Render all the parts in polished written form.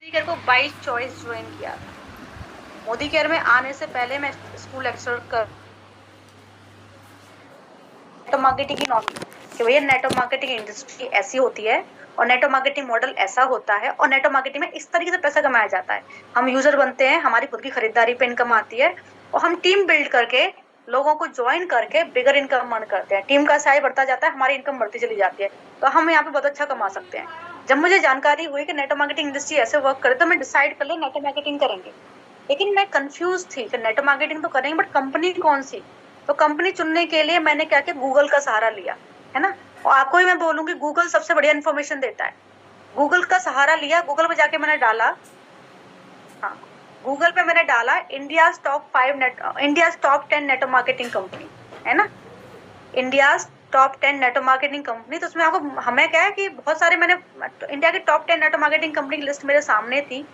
Modi care को by choice join किया था। मोदी केयर में आने से पहले मैं स्कूल लेक्चर कर नेटवर्क मार्केटिंग की नॉलेज कि भैया नेटवर्क मार्केटिंग इंडस्ट्री ऐसी होती है और नेटवर्क मार्केटिंग मॉडल ऐसा होता है और नेटवर्क मार्केटिंग में इस तरीके से पैसा कमाया जाता है। हम यूजर बनते हैं, हमारी खुद की खरीदारी पे इनकम आती है और हम टीम बिल्ड करके लोगों को ज्वाइन करके बिगर इनकम अर्न करते हैं। टीम का साइज बढ़ता जाता है, हमारी इनकम बढ़ती चली जाती है, तो हम यहाँ पे बहुत अच्छा कमा सकते हैं। जब मुझे जानकारी हुई कि नेटवर्क मार्केटिंग इंडस्ट्री ऐसे वर्क करे तो मैं डिसाइड कर लिया नेटवर्क मार्केटिंग करेंगे। लेकिन मैं कंफ्यूज थी कि नेटवर्क मार्केटिंग तो करेंगे बट कंपनी कौन सी। तो कंपनी चुनने के लिए मैंने क्या किया, गूगल का सहारा लिया, है ना। और आपको ही मैं बोलूंगी गूगल सबसे बढ़िया इन्फॉर्मेशन देता है। गूगल का सहारा लिया, गूगल पे जाके मैंने डाला, हाँ, गूगल पे मैंने डाला India top 10 network marketing company, है ना, India top 10 network marketing company. तो उसमें आपको हमें क्या है कि बहुत सारे मैंने इंडिया की टॉप 10 नेटवर्क मार्केटिंग कंपनी की लिस्ट मेरे सामने थी।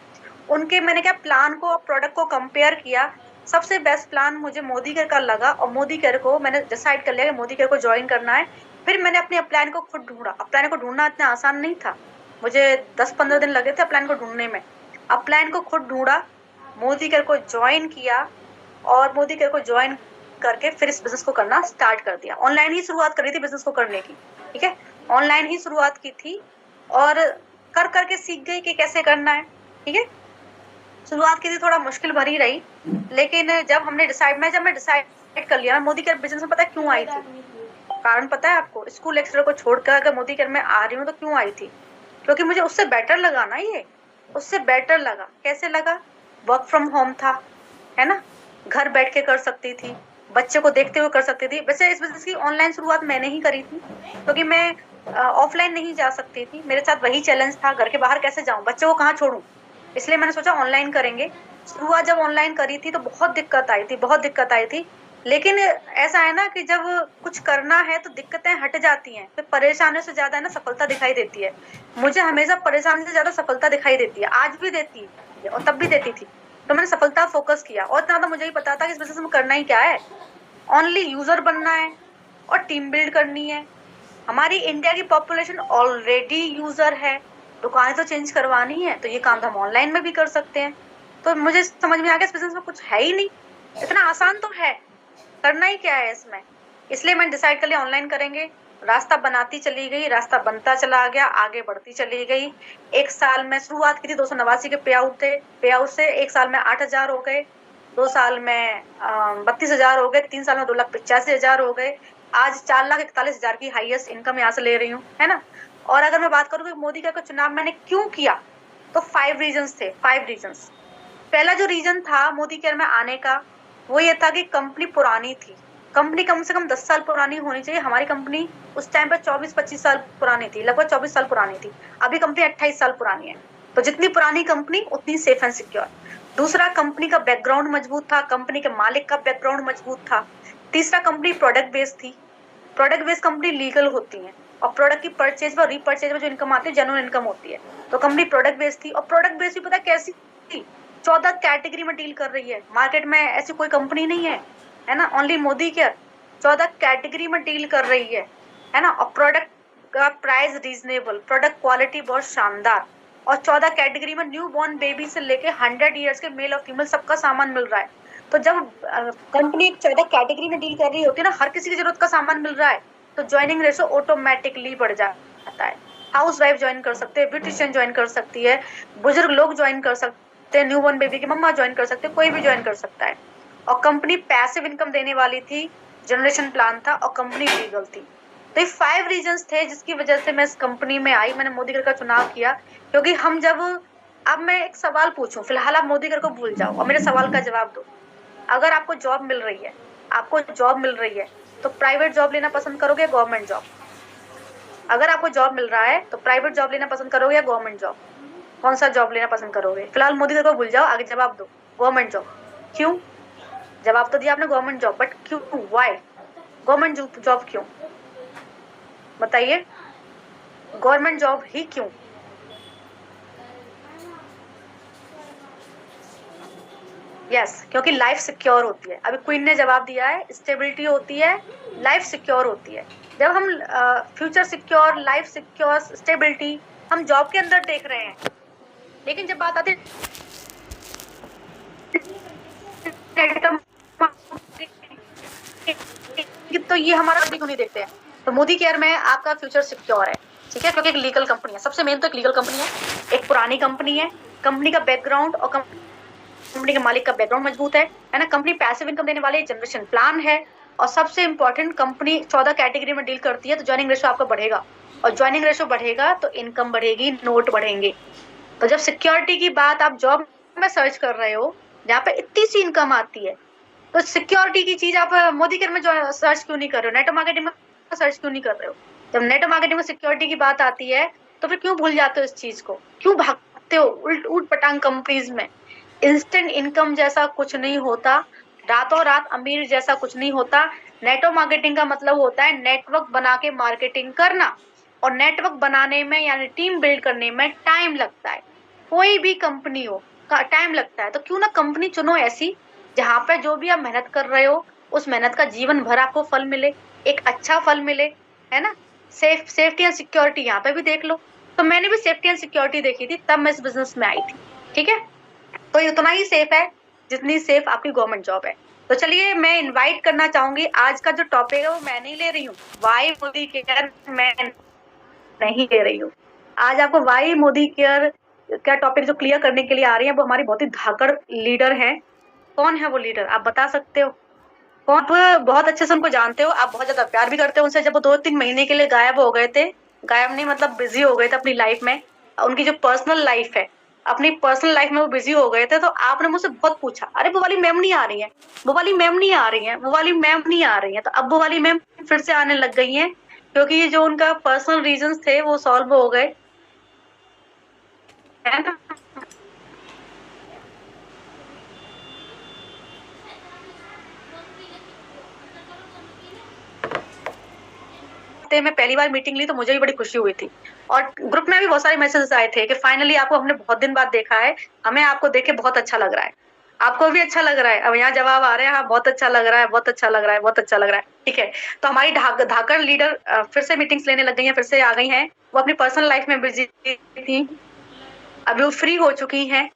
उनके मैंने क्या प्लान को और प्रोडक्ट को कंपेयर किया। सबसे बेस्ट प्लान मुझे मोदी केयर का लगा और मोदी केयर को मैंने डिसाइड कर लिया कि मोदी केयर को ज्वाइन करना है। फिर मैंने अपने अपलाइन को खुद ढूंढा। अपलाइन को ढूंढना इतना आसान नहीं था, मुझे 10-15 दिन लगे थे अपलाइन को ढूंढने में। अपलाइन को खुद ढूंढा, मोदी केयर को ज्वाइन किया और मोदी केयर को ज्वाइन करके फिर इस बिजनेस को करना स्टार्ट कर दिया। ऑनलाइन ही शुरुआत करी थी बिजनेस को करने की, ठीक है, ऑनलाइन ही शुरुआत की थी और कर करके सीख गई कि कैसे करना है, ठीक है। शुरुआत की थी थोड़ा मुश्किल भरी रही, लेकिन जब मैं डिसाइड कर लिया, मैं मोदी केयर बिजनेस में पता है क्यों आई थी, कारण पता है आपको। स्कूल लेक्चरर को छोड़कर अगर मोदी केयर में आ रही हूँ तो क्यों आई थी, क्योंकि मुझे उससे बेटर लगा ना, ये उससे बेटर लगा। कैसे लगा, वर्क फ्रॉम होम था, है ना, घर बैठ के कर सकती थी, बच्चे को देखते हुए कर सकती थी। वैसे इस बिजनेस की ऑनलाइन शुरुआत मैंने ही करी थी, क्योंकि मैं ऑफलाइन नहीं जा सकती थी। मेरे साथ वही चैलेंज था, घर के बाहर कैसे जाऊं, बच्चे को कहाँ छोड़ूं, इसलिए मैंने सोचा ऑनलाइन करेंगे। शुरुआत जब ऑनलाइन करी थी तो बहुत दिक्कत आई थी, बहुत दिक्कत आई थी। लेकिन ऐसा है ना कि जब कुछ करना है तो दिक्कतें हट जाती हैं, फिर परेशानियों से ज्यादा है ना सफलता दिखाई देती है। मुझे हमेशा परेशानी से ज्यादा सफलता दिखाई देती है, आज भी देती है और तब भी देती थी। तो मैंने सफलता फोकस किया और इतना तो मुझे ही पता था कि इस बिजनेस में करना ही क्या है, ओनली यूजर बनना है और टीम बिल्ड करनी है। हमारी इंडिया की पॉपुलेशन ऑलरेडी यूजर है, दुकानें तो चेंज करवानी है, तो ये काम तो हम ऑनलाइन में भी कर सकते हैं। तो मुझे समझ में आ गया इस बिजनेस में कुछ है ही नहीं, इतना आसान तो है, करना ही क्या है इसमें। इसलिए मैंने डिसाइड कर लिया ऑनलाइन करेंगे। रास्ता बनाती चली गई, रास्ता बनता चला गया, आगे बढ़ती चली गई। एक साल में शुरुआत की थी 289 के पे आउट थे, पे आउट से एक साल में 8,000 हो गए, 2 साल में 32,000 हो गए, 3 साल में 2,85,000 हो गए। आज 4,41,000 की हाईएस्ट इनकम यहाँ से ले रही हूँ, है ना। और अगर मैं बात करूँ कि मोदी का चुनाव मैंने क्यों किया, तो 5 रीजंस थे, 5 रीजंस। पहला जो रीजन था मोदी केयर में आने का, वो ये था कि कंपनी पुरानी थी। कंपनी कम से कम 10 साल पुरानी होनी चाहिए। हमारी कंपनी उस टाइम पे 24-25 साल पुरानी थी, लगभग 24 साल पुरानी थी। अभी कंपनी 28 साल पुरानी है, तो जितनी पुरानी कंपनी उतनी सेफ एंड सिक्योर। दूसरा, कंपनी का बैकग्राउंड मजबूत था, कंपनी के मालिक का बैकग्राउंड मजबूत था। तीसरा, कंपनी प्रोडक्ट बेस्ड थी। प्रोडक्ट बेस्ड कंपनी लीगल होती है और प्रोडक्ट की परचेज व रीपरचेज में जो इनकम आती है जेन्युइन इनकम होती है। तो कंपनी प्रोडक्ट बेस्ड थी और प्रोडक्ट बेस्ड भी पता कैसी थी, 14 कैटेगरी में डील कर रही है। मार्केट में ऐसी कोई कंपनी नहीं है ना, ओनली मोदी केयर 14 कैटेगरी में डील कर रही है ना। और प्रोडक्ट का प्राइस रीजनेबल, प्रोडक्ट क्वालिटी बहुत शानदार, और 14 कैटेगरी में न्यू बॉर्न बेबी से लेके 100 ईयर्स के मेल और फीमेल सबका सामान मिल रहा है। तो जब कंपनी 14 कैटेगरी में डील कर रही होती है ना, हर किसी की जरूरत का सामान मिल रहा है, तो ज्वाइनिंग रेशो ऑटोमेटिकली बढ़ जाता है। हाउस वाइफ ज्वाइन कर सकते हैं, ब्यूटिशियन ज्वाइन कर सकती है, बुजुर्ग लोग ज्वाइन कर सकते हैं, न्यू बॉर्न बेबी की मम्मा ज्वाइन कर सकते हैं, कोई भी ज्वाइन कर सकता है। और कंपनी पैसिव इनकम देने वाली थी, जनरेशन प्लान था और कंपनी लीगल थी। तो ये 5 रीजंस थे जिसकी वजह से मैं इस कंपनी में आई। मैंने मोदी केयर का चुनाव किया क्योंकि हम जब, अब मैं एक सवाल पूछूं, फिलहाल आप मोदी केयर को भूल जाओ और मेरे सवाल का जवाब दो। अगर आपको जॉब मिल रही है, आपको जॉब मिल रही है, तो प्राइवेट जॉब लेना पसंद करोगे, गवर्नमेंट जॉब? अगर आपको जॉब मिल रहा है तो प्राइवेट जॉब लेना पसंद करोगे या गवर्नमेंट जॉब? कौन सा जॉब लेना पसंद करोगे? फिलहाल मोदी केयर को भूल जाओ, आगे जवाब दो। Government job. क्यों? जवाब तो दिया आपने गवर्नमेंट जॉब, बट क्यों, व्हाई गवर्नमेंट जॉब क्यों, बताइए, गवर्नमेंट जॉब ही क्यों? यस, क्योंकि लाइफ सिक्योर होती है। अभी क्वीन ने जवाब दिया है, स्टेबिलिटी होती है, लाइफ सिक्योर होती है। जब हम future secure, life secure, stability हम जॉब के अंदर देख रहे हैं, लेकिन जब बात आती है नेटवर्क मार्केटिंग, तो ये हमारा क्यों नहीं देखते हैं। तो मोदी केयर में आपका फ्यूचर सिक्योर है, ठीक है, क्योंकि एक लीगल कंपनी है। सबसे मेन तो एक लीगल कंपनी है, एक पुरानी कंपनी है, कंपनी का बैकग्राउंड और कंपनी के मालिक का बैकग्राउंड मजबूत है ना। कंपनी पैसिव इनकम देने वाले जनरेशन प्लान है, और सबसे इंपॉर्टेंट कंपनी 14 कैटेगरी में डील करती है, तो ज्वाइनिंग रेशो आपका बढ़ेगा, और ज्वाइनिंग रेशो बढ़ेगा तो इनकम बढ़ेगी, नोट बढ़ेंगे। तो जब सिक्योरिटी की बात आप जॉब में सर्च कर रहे हो जहाँ पे इतनी सी इनकम आती है, तो सिक्योरिटी की चीज आप मोदी केयर में जो सर्च क्यों नहीं कर रहे हो, नेटवर्क मार्केटिंग में सर्च क्यों नहीं कर रहे हो। जब नेटवर्क मार्केटिंग में सिक्योरिटी की बात आती है तो फिर क्यों भूल जाते हो इस चीज को, क्यों भागते हो उल्ट पटांग कंपनीज में। इंस्टेंट इनकम जैसा कुछ नहीं होता, रातों रात अमीर जैसा कुछ नहीं होता। नेटवर्क मार्केटिंग का मतलब होता है नेटवर्क बना के मार्केटिंग करना, और नेटवर्क बनाने में यानी टीम बिल्ड करने में टाइम लगता है। कोई भी कंपनी हो टाइम लगता है, तो क्यों ना कंपनी चुनो ऐसी जहाँ पे जो भी आप मेहनत कर रहे हो उस मेहनत का जीवन भर आपको फल मिले, एक अच्छा फल मिले, है ना। सेफ्टी एंड सिक्योरिटी यहाँ पे भी देख लो। तो मैंने भी सेफ्टी एंड सिक्योरिटी देखी थी, तब मैं इस बिजनेस में आई थी, ठीक है। तो ये उतना ही सेफ है जितनी सेफ आपकी गवर्नमेंट जॉब है। तो चलिए मैं इनवाइट करना चाहूंगी, आज का जो टॉपिक है वो मैं नहीं ले रही हूँ, वाई मोदी केयर मैं नहीं ले रही हूँ। आज आपको वाई मोदी केयर का टॉपिक जो क्लियर करने के लिए आ रही है, वो हमारी बहुत ही धाकड़ लीडर है। कौन है वो लीडर, आप बता सकते हो कौन। आप बहुत अच्छे से उनको जानते हो, आप बहुत ज्यादा प्यार भी करते हो उनसे। जब वो 2-3 महीने के लिए गायब हो गए थे, गायब नहीं मतलब बिजी हो गए थे अपनी लाइफ में, उनकी जो पर्सनल लाइफ है, अपनी पर्सनल लाइफ में वो बिजी हो गए थे, तो आपने मुझसे बहुत पूछा, अरे वो वाली मैम नहीं आ रही है, वो वाली मैम नहीं आ रही है, वो वाली मैम नहीं आ रही है। तो अब वो वाली मैम फिर से आने लग गई है, क्योंकि जो उनका पर्सनल रीजंस थे वो सॉल्व हो गए, है ना। हफ्ते में पहली बार मीटिंग ली तो मुझे भी बड़ी खुशी हुई थी, और ग्रुप में भी बहुत सारे मैसेजेस आए थे कि फाइनली आपको हमने बहुत दिन बाद देखा है, हमें आपको देख के बहुत अच्छा लग रहा है, आपको भी अच्छा लग रहा है। अब यहाँ जवाब आ रहे हैं, हाँ बहुत अच्छा लग रहा है, बहुत अच्छा लग रहा है, बहुत अच्छा लग रहा है, ठीक है। तो हमारी धाकड़ लीडर फिर से मीटिंग्स लेने लग गई हैं, फिर से आ गई हैं। वो अपनी पर्सनल लाइफ में बिजी थी, अभी वो फ्री हो चुकी हैं,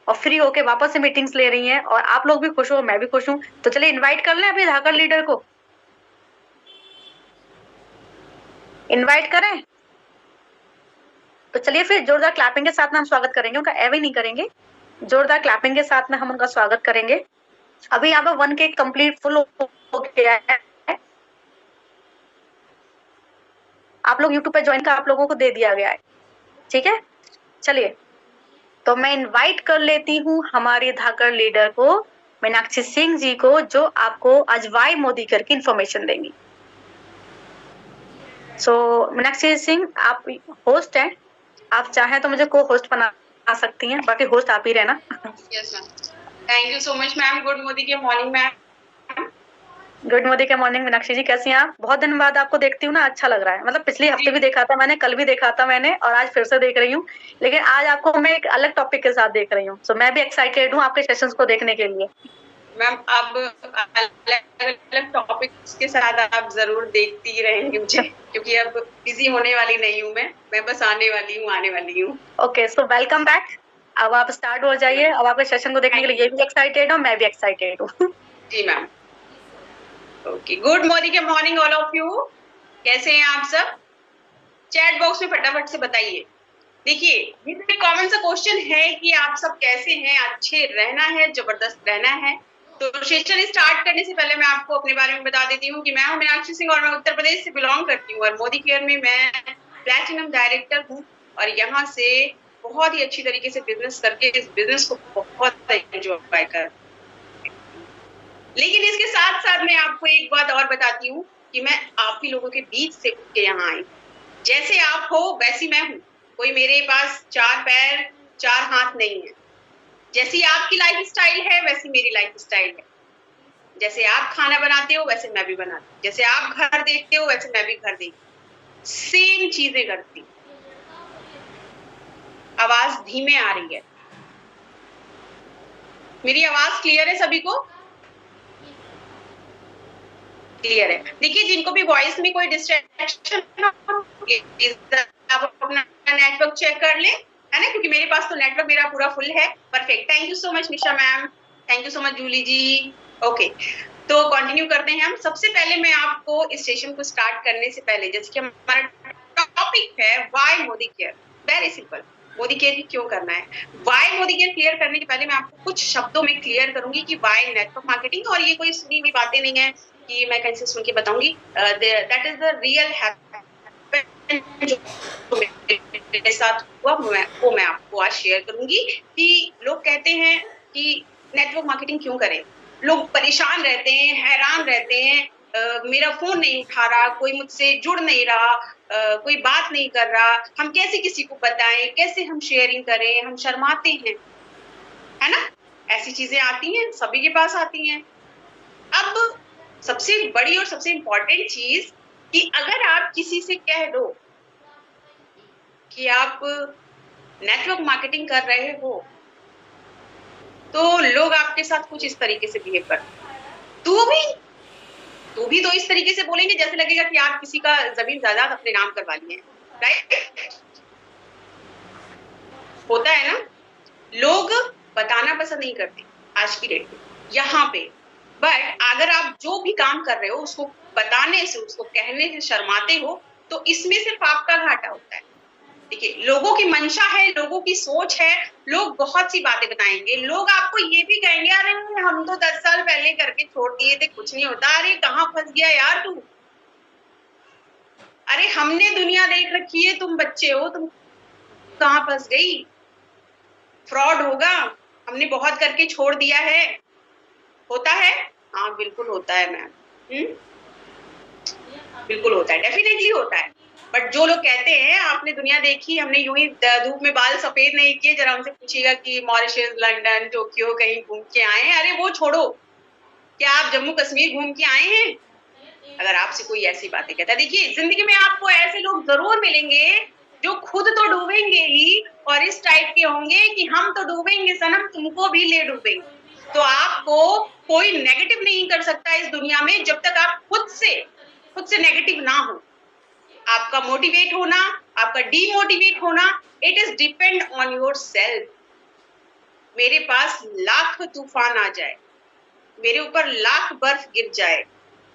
और फ्री होके वापस से मीटिंग्स ले रही हैं, और आप लोग भी खुश हो, मैं भी खुश हूँ। तो चलिए इन्वाइट कर लें अपनी धाकड़ लीडर को, इन्वाइट करें। तो चलिए फिर जोरदार क्लैपिंग के साथ में हम स्वागत करेंगे उनका, एवे नहीं करेंगे, जोरदार क्लैपिंग के साथ में हम उनका स्वागत करेंगे। अभी यहाँ पे 1K कंप्लीट फुल हो गया है, आप लोग यूट्यूब पे ज्वाइन का आप लोगों को दे दिया गया है, ठीक है। चलिए तो मैं इनवाइट कर लेती हूँ हमारी धाकड़ लीडर को, मीनाक्षी सिंह जी को, जो आपको आज वाई मोदी करके इंफॉर्मेशन देंगी। सो मीनाक्षी सिंह आप होस्ट हैं, आप चाहें तो मुझे को होस्ट बना सकती हैं, बाकी होस्ट आप ही रहना। Yes ma'am, thank you so much ma'am. Good Modi के मॉर्निंग मैम। गुड मोदी के मॉर्निंग मीनाक्षी जी, कैसी हैं आप। बहुत दिन बाद आपको देखती हूँ ना, अच्छा लग रहा है, मतलब पिछले हफ्ते भी देखा था मैंने, कल भी देखा था मैंने, और आज फिर से देख रही हूँ, लेकिन आज आपको मैं एक अलग टॉपिक के साथ देख रही हूँ। सो मैं भी एक्साइटेड हूँ आपके सेशंस को देखने के लिए। मैम अब अलग टॉपिक्स के साथ आप जरूर देखती रहेंगे मुझे, क्योंकि अब बिजी होने वाली नहीं हूँ मैं बस आने वाली हूँ। Okay, so welcome back. अब आप स्टार्ट हो जाइए, अब आपके सेशन को देखने के लिए ये भी एक्साइटेड हूँ, मैं भी एक्साइटेड हूँ। जी मैम। ओके, गुड मॉर्निंग के मॉर्निंग ऑल ऑफ यू। कैसे हैं आप सब? चैट बॉक्स में फटाफट से बताइए। देखिए ये तो एक कॉमन सा क्वेश्चन है कि आप सब कैसे हैं, अच्छे रहना है, जबरदस्त रहना है। तो सेशन स्टार्ट करने से पहले मैं आपको अपने बारे में बता देती हूँ कि मैं हूँ मीनाक्षी सिंह और मैं उत्तर प्रदेश से बिलोंग करती हूँ, और मोदी केयर में मैं प्लैटिनम डायरेक्टर हूँ, और यहाँ से बहुत ही अच्छी तरीके से बिजनेस करके इस बिजनेस को बहुत एंजॉय कर। लेकिन इसके साथ साथ मैं आपको एक बात और बताती हूँ कि मैं आप ही लोगों के बीच से उठ के यहाँ आई। जैसे आप हो वैसी मैं हूँ, कोई मेरे पास 4 पैर 4 हाथ नहीं है। जैसी आपकी लाइफ स्टाइल है वैसी मेरी लाइफ स्टाइल है। जैसे आप खाना बनाते हो वैसे मैं भी बनाती हूँ, जैसे आप घर देखते हो वैसे मैं भी घर देखती हूँ, सेम चीजें करती। आवाज धीमे आ रही है, मेरी आवाज क्लियर है सभी को? क्लियर है। देखिए जिनको भी वॉइस में कोई डिस्ट्रैक्शन आप अपना नेटवर्क चेक कर लें, है ना, क्योंकि मेरे पास तो नेटवर्क मेरा पूरा फुल है। Perfect, thank you so much Nisha ma'am, thank you so much Julie ji. Okay, तो कंटिन्यू करते हैं हम। सबसे पहले मैं आपको इस सेशन को स्टार्ट करने से पहले, जैसे कि हमारा टॉपिक है why Modi care, very simple, Modi care क्यों करना है। व्हाई मोदी केयर क्लियर करने के पहले मैं आपको कुछ शब्दों में क्लियर करूंगी कि व्हाई नेटवर्क मार्केटिंग, और ये कोई सुनी हुई बातें नहीं है कि मैं कहीं से सुन के बताऊंगी। दैट इज द रियल जो मेरे साथ हुआ, वो मैं आपको आज शेयर करूंगी। कि लोग कहते हैं कि नेटवर्क मार्केटिंग क्यों करें, लोग परेशान रहते हैं, हैरान रहते हैं, मेरा फोन नहीं उठा रहा, कोई मुझसे जुड़ नहीं रहा, कोई बात नहीं कर रहा, हम कैसे किसी को बताएं, कैसे हम शेयरिंग करें, हम शर्माते हैं, है ना। ऐसी चीजें आती हैं, सभी के पास आती हैं। अब सबसे बड़ी और सबसे इंपॉर्टेंट चीज कि अगर आप किसी से कह दो कि आप नेटवर्क मार्केटिंग कर रहे हो, तो लोग आपके साथ कुछ इस तरीके से बिहेव करते हैं। तू भी तो इस तरीके से बोलेंगे जैसे लगेगा कि आप किसी का जमीन जायदाद अपने नाम करवा लिए हैं, राइट। होता है ना, लोग बताना पसंद नहीं करते आज की डेट में यहाँ पे। बट अगर आप जो भी काम कर रहे हो उसको बताने से, उसको कहने से शर्माते हो, तो इसमें सिर्फ आपका घाटा होता है। देखिए, लोगों की मंशा है, लोगों की सोच है, लोग बहुत सी बातें बताएंगे, लोग आपको ये भी कहेंगे अरे हम तो 10 साल पहले करके छोड़ दिए थे, कुछ नहीं होता, अरे कहाँ फंस गया यार तू, अरे हमने दुनिया देख रखी है, तुम बच्चे हो, तुम कहाँ फंस गई, फ्रॉड होगा, हमने बहुत करके छोड़ दिया है। होता है, हाँ बिल्कुल होता है मैम, बिल्कुल होता है, डेफिनेटली होता है। बट जो लोग कहते हैं आपने दुनिया देखी, हमने यूं ही धूप में बाल सफेद नहीं किए, जरा उनसे पूछिएगा कि मॉरिशस, लंदन, टोक्यो कहीं घूम के आए हैं, अरे वो छोड़ो, क्या आप जम्मू कश्मीर घूम के आए हैं। अगर आपसे कोई ऐसी बातें कहता है, देखिए जिंदगी में आपको ऐसे लोग जरूर मिलेंगे जो खुद तो डूबेंगे ही, और इस टाइप के होंगे कि हम तो डूबेंगे सनम, तुमको भी ले डूबेंगे। तो आपको कोई नेगेटिव नहीं कर सकता इस दुनिया में जब तक आप खुद से नेगेटिव ना हो। आपका मोटिवेट होना, आपका डीमोटिवेट होना, it is depend on your self. मेरे पास लाख तूफान आ जाए, मेरे ऊपर लाख बर्फ गिर जाए,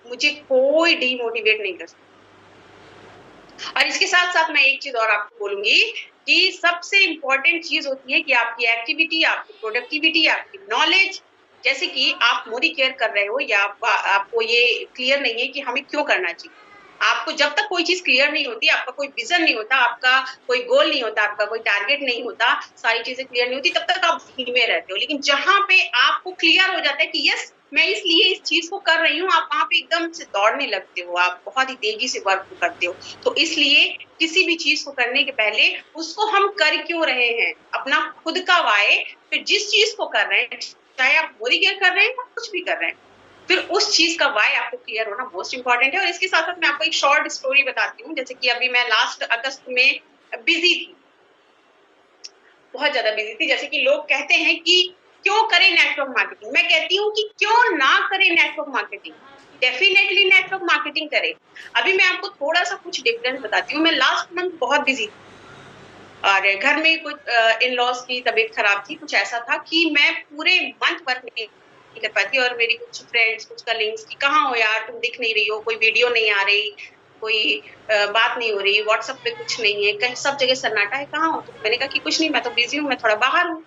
मुझे कोई डीमोटिवेट नहीं कर सकता। और इसके साथ साथ मैं एक चीज और आपको बोलूंगी कि सबसे इंपॉर्टेंट चीज होती है कि आपकी एक्टिविटी, आपकी प्रोडक्टिविटी, आपकी नॉलेज। जैसे कि आप मोदी केयर कर रहे हो, या आपको ये क्लियर नहीं है कि हमें क्यों करना चाहिए। आपको जब तक कोई चीज क्लियर नहीं होती, आपका कोई विजन नहीं होता, आपका कोई गोल नहीं होता, आपका कोई टारगेट नहीं होता, सारी चीजें क्लियर नहीं होती, तब तक आप धीमे रहते हो। लेकिन जहां पे आपको क्लियर हो जाता है कि यस मैं इसलिए इस चीज को कर रही हूँ, आप वहां पे एकदम से दौड़ने लगते हो, आप बहुत ही तेजी से वर्क करते हो। तो इसलिए किसी भी चीज को करने के पहले उसको हम कर क्यों रहे हैं, अपना खुद का वाय, फिर जिस चीज को कर रहे हैं, चाहे आप मोदी केयर कर रहे हैं या कुछ भी कर रहे हैं, फिर उस चीज का वाय आपको क्लियर होना मोस्ट इंपॉर्टेंट है। और इसके साथ साथ मैं आपको एक शॉर्ट स्टोरी बताती हूँ। जैसे कि अभी मैं लास्ट अगस्त में बिजी थी, बहुत ज्यादा बिजी थी। जैसे कि लोग कहते हैं कि क्यों करें नेटवर्क मार्केटिंग, मैं कहती हूँ कि क्यों ना करें network marketing, definitely network marketing करें। अभी मैं आपको थोड़ा सा कुछ डिफरेंस बताती हूँ। मैं लास्ट मंथ बहुत बिजी थी और घर में कुछ इन लॉज की तबीयत खराब थी, कुछ ऐसा था कि मैं पूरे मंथ वर्क नहीं कर पाती। और मेरी कुछ फ्रेंड्स, कुछ कलीग्स की कहाँ हो यार, तुम दिख नहीं रही हो, कोई वीडियो नहीं आ रही, कोई बात नहीं हो रही, व्हाट्सएप पे कुछ नहीं है, कहीं सब जगह सन्नाटा है, कहाँ हो तुम। मैंने कहा कि कुछ नहीं, मैं तो बिजी हूँ, मैं थोड़ा बाहर हूँ।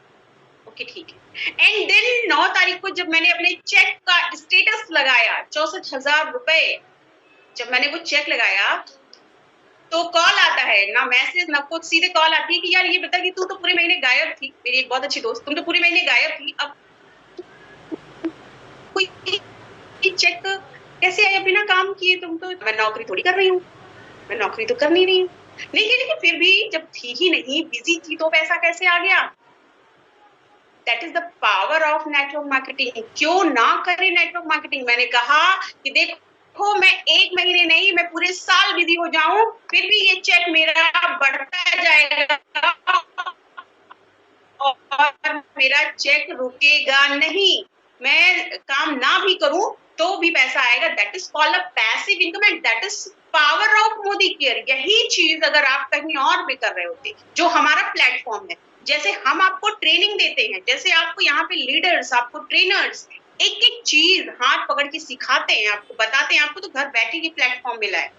ओके ठीक है। एंड देन 9 तारीख को जब मैंने अपने चेक का स्टेटस लगाया, 64,000 रुपए, जब मैंने वो चेक लगाया तो कॉल आता है, ना मैसेज ना कुछ, सीधे कॉल आती है कि यार ये बता कि तू तो पूरे महीने गायब थी, मेरी एक बहुत अच्छी दोस्त, तुम तो पूरे महीने गायब थी, अब कोई चेक कैसे आया बिना काम किए, तुम तो। मैं नौकरी थोड़ी कर रही हूँ, मैं नौकरी तो कर नहीं रही हूँ। लेकिन फिर भी जब थी ही नहीं, बिजी थी, तो पैसा कैसे आ गया। That is the power of network marketing. क्यों ना करें नेटवर्क मार्केटिंग। मैंने कहा कि देखो मैं एक महीने नहीं, मैं पूरे साल बिजी हो जाऊं, फिर भी ये चेक मेरा बढ़ता जाएगा और मेरा चेक रुकेगा नहीं। मैं काम ना भी करूं तो भी पैसा आएगा। That is called a passive income and that is power of Modi care, यही चीज अगर आप कहीं और भी कर रहे होते, जो हमारा प्लेटफॉर्म है, जैसे हम आपको ट्रेनिंग देते हैं, जैसे आपको यहाँ पे लीडर्स, आपको ट्रेनर्स एक एक चीज हाथ पकड़ के सिखाते हैं, आपको बताते हैं, आपको तो घर बैठे ही प्लेटफॉर्म मिला है।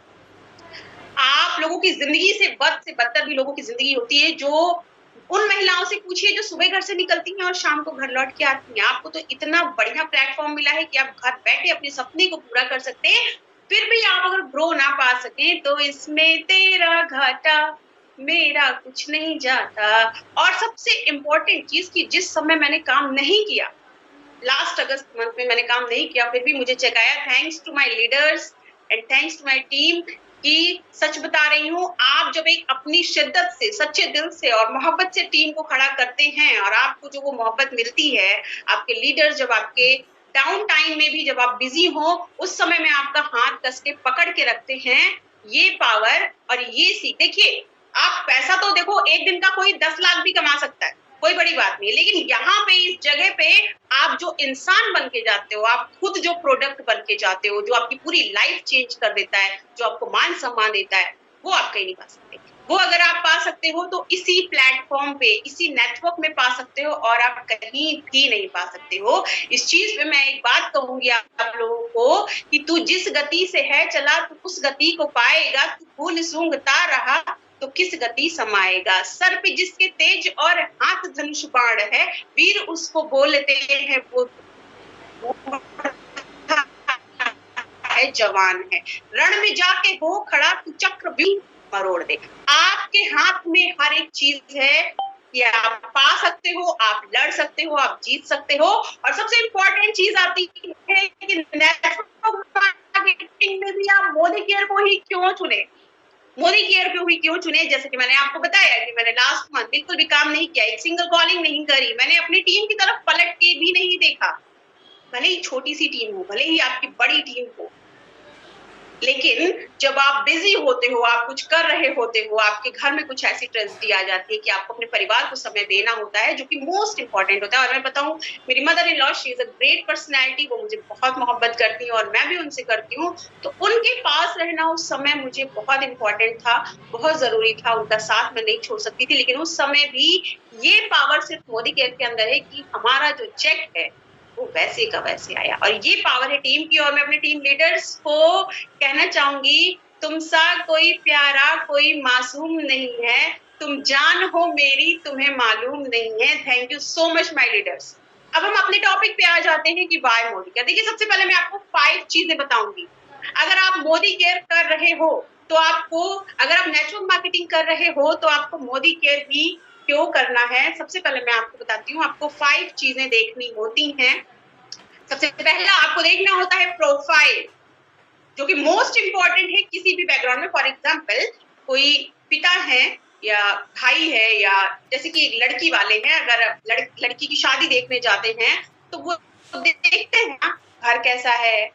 आप लोगों की जिंदगी से बदतर भी लोगों की जिंदगी होती है, जो उन महिलाओं से पूछिए जो सुबह घर से निकलती हैं और शाम को घर लौट के आती हैं। आपको तो इतना बढ़िया प्लेटफॉर्म मिला है कि आप घर बैठे अपने सपने को पूरा कर सकते हैं। फिर भी आप अगर ग्रो ना पा सके तो इसमें तेरा घाटा, मेरा कुछ नहीं जाता। और सबसे इम्पोर्टेंट चीज की जिस समय मैंने काम नहीं किया, लास्ट अगस्त मंथ में मैंने काम नहीं किया, फिर भी मुझे चेक आया, thanks to my leaders and thanks to my team. कि सच बता रही हूँ, आप जब एक अपनी शिद्दत से, सच्चे दिल से और मोहब्बत से टीम को खड़ा करते हैं और आपको जो वो मोहब्बत मिलती है, आपके लीडर्स जब आपके डाउन टाइम में भी जब आप बिजी हो, उस समय में आपका हाथ कस के पकड़ के रखते हैं, ये पावर और ये सीख। देखिए, आप पैसा तो देखो एक दिन का कोई 10 लाख भी कमा सकता है, कोई बड़ी बात नहीं है, लेकिन यहाँ पे इस जगह पे आप जो इंसान बन के जाते हो, आप खुद जो प्रोडक्ट बन के जाते हो, जो आपकी पूरी लाइफ चेंज कर देता है, जो आपको मान सम्मान देता है, वो आप कहीं नहीं पा सकते। वो अगर आप पा सकते हो तो इसी प्लेटफॉर्म पे, इसी नेटवर्क में पा सकते हो, और आप कहीं भी नहीं पा सकते हो। इस चीज पे मैं एक बात कहूंगी आप लोगों को कि तू जिस गति से है चला, तू उस गति को पाएगा। तू फूल सूंघता रहा तो किस गति समाएगा। सर पे जिसके तेज और हाथ धनुष बाण है, वीर उसको बोलते हैं वो है जवान है। रण में जाके हो खड़ा तू चक्र भी मरोड़ दे। आपके हाथ में हर एक चीज है कि आप पा सकते हो, आप लड़ सकते हो, आप जीत सकते हो। और सबसे इम्पोर्टेंट चीज आती है कि नेटवर्क मार्केटिंग में भी आप मोदी केयर को ही क्यों चुने, मोदी केयर पे हुई क्यों चुने। जैसे कि मैंने आपको बताया कि मैंने लास्ट मंथ बिल्कुल भी काम नहीं किया, एक सिंगल कॉलिंग नहीं करी, मैंने अपनी टीम की तरफ पलट के भी नहीं देखा। भले ही छोटी सी टीम हो, भले ही आपकी बड़ी टीम हो, लेकिन जब आप बिजी होते हो, आप कुछ कर रहे होते हो, आपके घर में कुछ ऐसी ट्रेजेडी आ जाती है कि आपको अपने परिवार को समय देना होता है, जो कि मोस्ट इंपॉर्टेंट होता है। और मैं बताऊं, मेरी mother in law, she is a great personality, वो मुझे बहुत मोहब्बत करती है और मैं भी उनसे करती हूँ। तो उनके पास रहना उस समय मुझे बहुत इंपॉर्टेंट था, बहुत जरूरी था, उनका साथ मैं नहीं छोड़ सकती थी। लेकिन उस समय भी ये पावर सिर्फ मोदी केयर के अंदर है कि हमारा जो चेक है वो वैसे का वैसे आया। और ये पावर है टीम की। और मैं अपने टीम लीडर्स को कहना चाहूंगी, तुम सा कोई प्यारा, कोई मासूम नहीं है, तुम जान हो मेरी, तुम्हें मालूम नहीं है। Thank you so much my leaders. अब हम अपने टॉपिक पे आ जाते हैं कि वाई मोदी केयर। देखिए, सबसे पहले मैं आपको 5 चीजें बताऊंगी। अगर आप मोदी केयर कर रहे हो तो आपको, अगर आप नेटवर्क मार्केटिंग कर रहे हो तो आपको मोदी केयर ही क्यों करना है। सबसे पहले मैं आपको बताती हूँ, आपको 5 चीजें देखनी होती हैं। सबसे पहला आपको देखना होता है प्रोफाइल, जो कि मोस्ट इंपॉर्टेंट है किसी भी बैकग्राउंड में। फॉर एग्जाम्पल, कोई पिता है या भाई है, या जैसे कि लड़की वाले हैं, अगर लड़की की शादी देखने जाते हैं तो वो देखते हैं ना, घर कैसा है,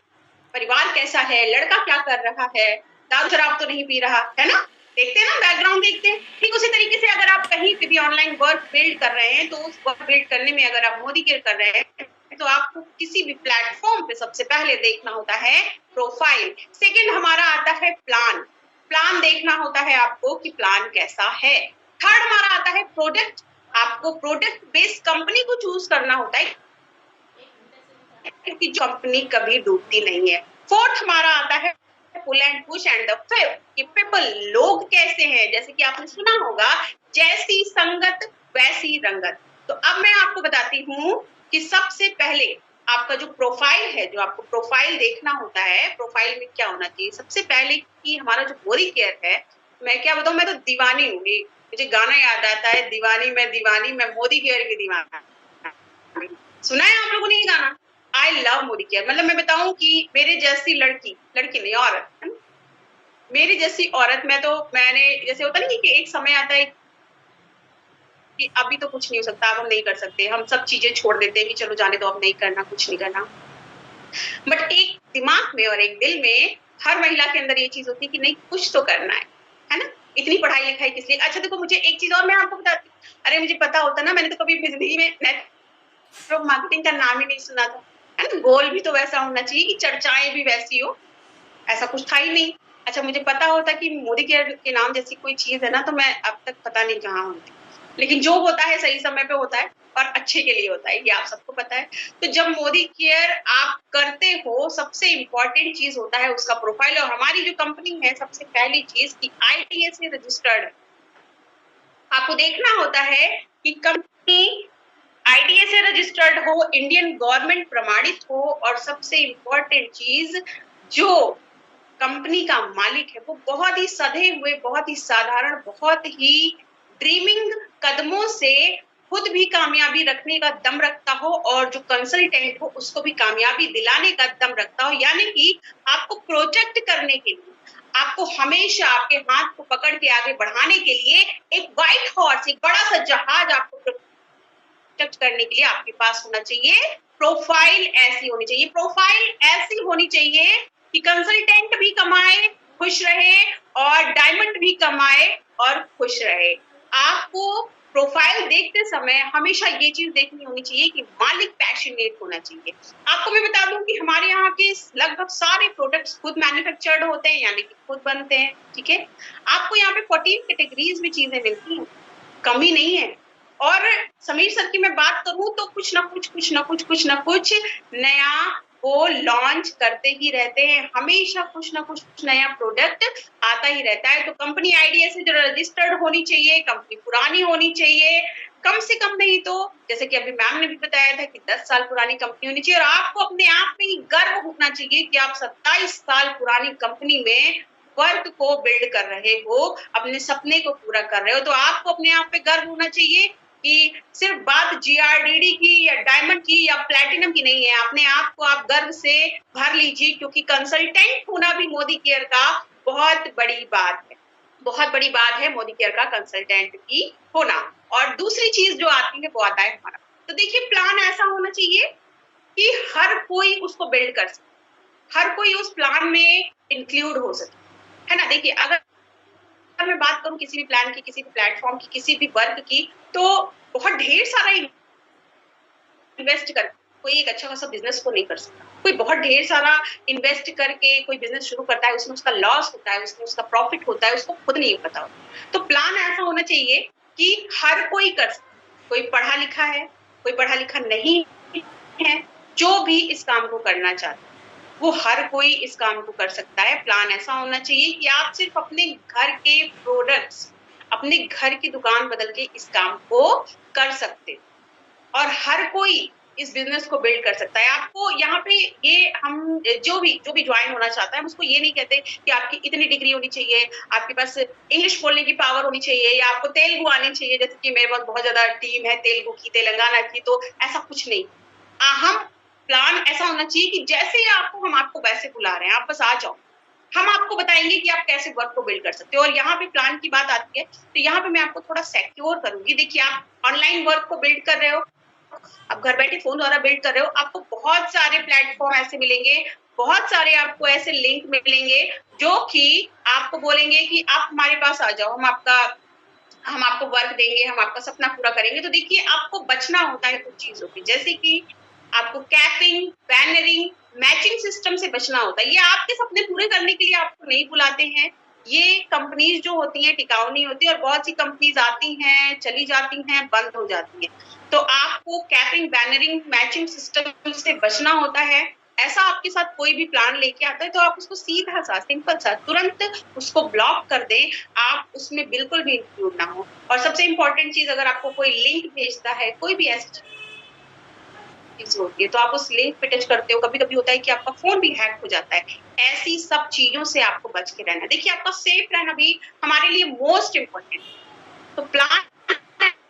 परिवार कैसा है, लड़का क्या कर रहा है, दारू शराब तो नहीं पी रहा है ना, देखते हैं ना, बैकग्राउंड देखते हैं। ठीक उसी तरीके से अगर आप कहीं पे भी ऑनलाइन वर्क बिल्ड कर रहे हैं, तो उस वर्क बिल्ड करने में अगर आप मोदी केयर कर रहे हैं तो आपको किसी भी प्लेटफॉर्म पे सबसे पहले देखना होता है प्रोफाइल। सेकंड हमारा आता है प्लान। प्लान देखना होता है आपको कि प्लान कैसा है। थर्ड हमारा आता है प्रोडक्ट। आपको प्रोडक्ट बेस्ड कंपनी को चूज करना होता है, क्योंकि कंपनी कभी डूबती नहीं है। फोर्थ हमारा आता है pull and push. And the fifth कि पीपल, लोग कैसे हैं। जैसे कि आपने सुना होगा, जैसी संगत वैसी रंगत। तो अब मैं आपको बताती हूँ कि सबसे पहले आपका जो प्रोफाइल है, जो आपको प्रोफाइल देखना होता है, प्रोफाइल में क्या होना चाहिए। सबसे पहले कि हमारा जो मोदी केयर है, मैं क्या बताऊं, मैं तो दीवानी हूँ। मुझे गाना याद आता है, दीवानी, मैं मोदी केयर की दीवाना। सुना है आप लोगों ने ये गाना? I love Modi care. मतलब मैं बताऊं कि मेरे जैसी लड़की नहीं, औरत है ना, मेरी जैसी औरत, मैंने जैसे होता नहीं कि एक समय आता है कि अभी तो कुछ नहीं हो सकता, अब हम नहीं कर सकते, हम सब चीजें छोड़ देते हैं कि चलो जाने दो, अब नहीं करना, कुछ नहीं करना। बट एक दिमाग में और एक दिल में हर महिला के अंदर ये चीज होती है कि नहीं, कुछ तो करना है ना। इतनी पढ़ाई लिखाई किस लिए। अच्छा देखो, मुझे एक चीज और मैं आपको बताती हूँ, अरे मुझे पता होता ना, मैंने तो कभी अपनी जिंदगी में नेटवर्क मार्केटिंग का नाम ही नहीं सुना था, है ना। गोल भी तो वैसा होना चाहिए कि चर्चाएं भी वैसी हो, ऐसा कुछ था ही नहीं। अच्छा, मुझे पता होता कि मोदी केयर के नाम जैसी कोई चीज है ना, तो मैं अब तक पता नहीं कहाँ होती। लेकिन जो होता है सही समय पे होता है और अच्छे के लिए होता है, ये आप सबको पता है। तो जब मोदी केयर आप करते हो, सबसे इम्पोर्टेंट चीज होता है उसका प्रोफाइल। और हमारी जो कंपनी है, सबसे पहली चीज की ITS से रजिस्टर्ड। आपको देखना होता है कि कंपनी ITS से रजिस्टर्ड हो, इंडियन गवर्नमेंट प्रमाणित हो, और सबसे इम्पोर्टेंट चीज, जो कंपनी का मालिक है वो बहुत ही सधे हुए, बहुत ही साधारण, बहुत ही ड्रीमिंग कदमों से खुद भी कामयाबी रखने का दम रखता हो, और जो कंसल्टेंट हो उसको भी कामयाबी दिलाने का दम रखता हो। यानी कि आपको प्रोटेक्ट करने के लिए, आपको हमेशा आपके हाथ को पकड़ के आगे बढ़ाने के लिए एक व्हाइट हॉर्स, एक बड़ा सा जहाज आपको प्रोटेक्ट करने के लिए आपके पास होना चाहिए। प्रोफाइल ऐसी होनी चाहिए, प्रोफाइल ऐसी होनी चाहिए कि कंसल्टेंट भी कमाए, खुश रहे, और डायमंड भी कमाए और खुश रहे। आपको प्रोफाइल देखते समय हमेशा ये चीज देखनी होनी चाहिए कि मालिक पैशनेट होना चाहिए। आपको मैं बता दूं कि हमारे यहाँ के लगभग सारे प्रोडक्ट्स खुद मैन्युफैक्चर्ड होते हैं, यानी कि खुद बनते हैं। ठीक है, आपको यहाँ पे 14 कैटेगरीज में चीजें मिलती हैं, कमी नहीं है। और समीर सर की मैं बात करूं तो कुछ ना कुछ नया वो लॉन्च करते ही रहते हैं, हमेशा कुछ ना कुछ नया प्रोडक्ट आता ही रहता है। तो कंपनी IDS से जो रजिस्टर्ड होनी चाहिए, कंपनी पुरानी होनी चाहिए, कम से कम नहीं तो जैसे कि अभी मैम ने भी बताया था कि 10 साल पुरानी कंपनी होनी चाहिए। और आपको अपने आप में ही गर्व होना चाहिए कि आप 27 साल पुरानी कंपनी में वर्क को बिल्ड कर रहे हो, अपने सपने को पूरा कर रहे हो। तो आपको अपने आप पे गर्व होना चाहिए कि सिर्फ बात GRDD की या डायमंड की या प्लैटिनम की नहीं है। अपने आप को आप गर्व से भर लीजिए, क्योंकि कंसल्टेंट होना भी मोदी केयर का बहुत बड़ी बात है। बहुत बड़ी बात है मोदी केयर का कंसल्टेंट की होना। और दूसरी चीज जो आती है वो आता है हमारा, तो देखिए प्लान ऐसा होना चाहिए कि हर कोई उसको बिल्ड कर सके, हर कोई उस प्लान में इंक्लूड हो सके, है ना। देखिए अगर मैं बात करूं किसी भी प्लान की, किसी भी प्लेटफॉर्म की, किसी भी वर्क की, तो बहुत ढेर सारा इन्वेस्ट कर कोई एक अच्छा खासा बिजनेस को नहीं कर सकता। कोई बहुत ढेर सारा इन्वेस्ट करके कोई बिजनेस शुरू करता है, उसमें उसका लॉस होता है, उसमें उसका प्रॉफिट होता है, उसको खुद नहीं पता होता। तो प्लान ऐसा होना चाहिए कि हर कोई कर सके, कोई पढ़ा लिखा है, कोई पढ़ा लिखा नहीं है, जो भी इस काम को करना चाहता है वो हर कोई इस काम को कर सकता है। प्लान ऐसा होना चाहिए कि आप सिर्फ अपने घर के प्रोडक्ट्स, अपने घर की दुकान बदल के इस काम को कर सकते, और हर कोई इस बिजनेस को बिल्ड कर सकता है। आपको यहाँ पे ये हम जो भी ज्वाइन होना चाहता है, उसको ये नहीं कहते कि आपकी इतनी डिग्री होनी चाहिए, आपके पास इंग्लिश बोलने की पावर होनी चाहिए, या आपको तेलुगु आनी चाहिए, जैसे कि मेरे पास बहुत ज्यादा टीम है तेलुगु की, तेलंगाना की, तो ऐसा कुछ नहीं। हम प्लान ऐसा होना चाहिए कि जैसे ही आपको, हम आपको वैसे बुला रहे हैं, आप बस आ जाओ, हम आपको बताएंगे कि आप कैसे वर्क को बिल्ड कर सकते हो। और यहाँ पे प्लान की बात आती है, तो यहाँ पे मैं आपको थोड़ा सिक्योर करूंगी। देखिए आप ऑनलाइन वर्क को बिल्ड कर रहे हो, आप घर बैठे फोन द्वारा बिल्ड कर रहे हो, आपको बहुत सारे प्लेटफॉर्म ऐसे मिलेंगे, बहुत सारे आपको ऐसे लिंक मिलेंगे जो कि आपको बोलेंगे कि आप हमारे पास आ जाओ, हम आपको वर्क देंगे, हम आपका सपना पूरा करेंगे। तो देखिए आपको बचना होता है कुछ चीजों की, जैसे कि आपको कैपिंग, बैनरिंग, मैचिंग सिस्टम से बचना होता है। ये आपके सपने पूरे करने के लिए आपको नहीं बुलाते हैं। ये कंपनीज जो होती हैं टिकाऊ नहीं होती, और बहुत सी कंपनीज आती हैं, चली जाती हैं, बंद हो जाती हैं। तो आपको कैपिंग, बैनरिंग, मैचिंग सिस्टम से बचना होता है। ऐसा आपके साथ कोई भी प्लान लेके आता है तो आप उसको सीधा सा, सिंपल सा, तुरंत उसको ब्लॉक कर दें, आप उसमें बिल्कुल भी इंक्लूड ना हो। और सबसे इंपॉर्टेंट चीज, अगर आपको कोई लिंक भेजता है, कोई भी ऐसी चीज होती है, तो आप उस लिंक पे टच करते हो, कभी कभी होता है कि आपका फोन भी हैक हो जाता है। ऐसी सब चीजों से आपको बच के रहना। देखिए आपका सेफ रहना भी हमारे लिए मोस्ट इम्पोर्टेंट। तो प्लान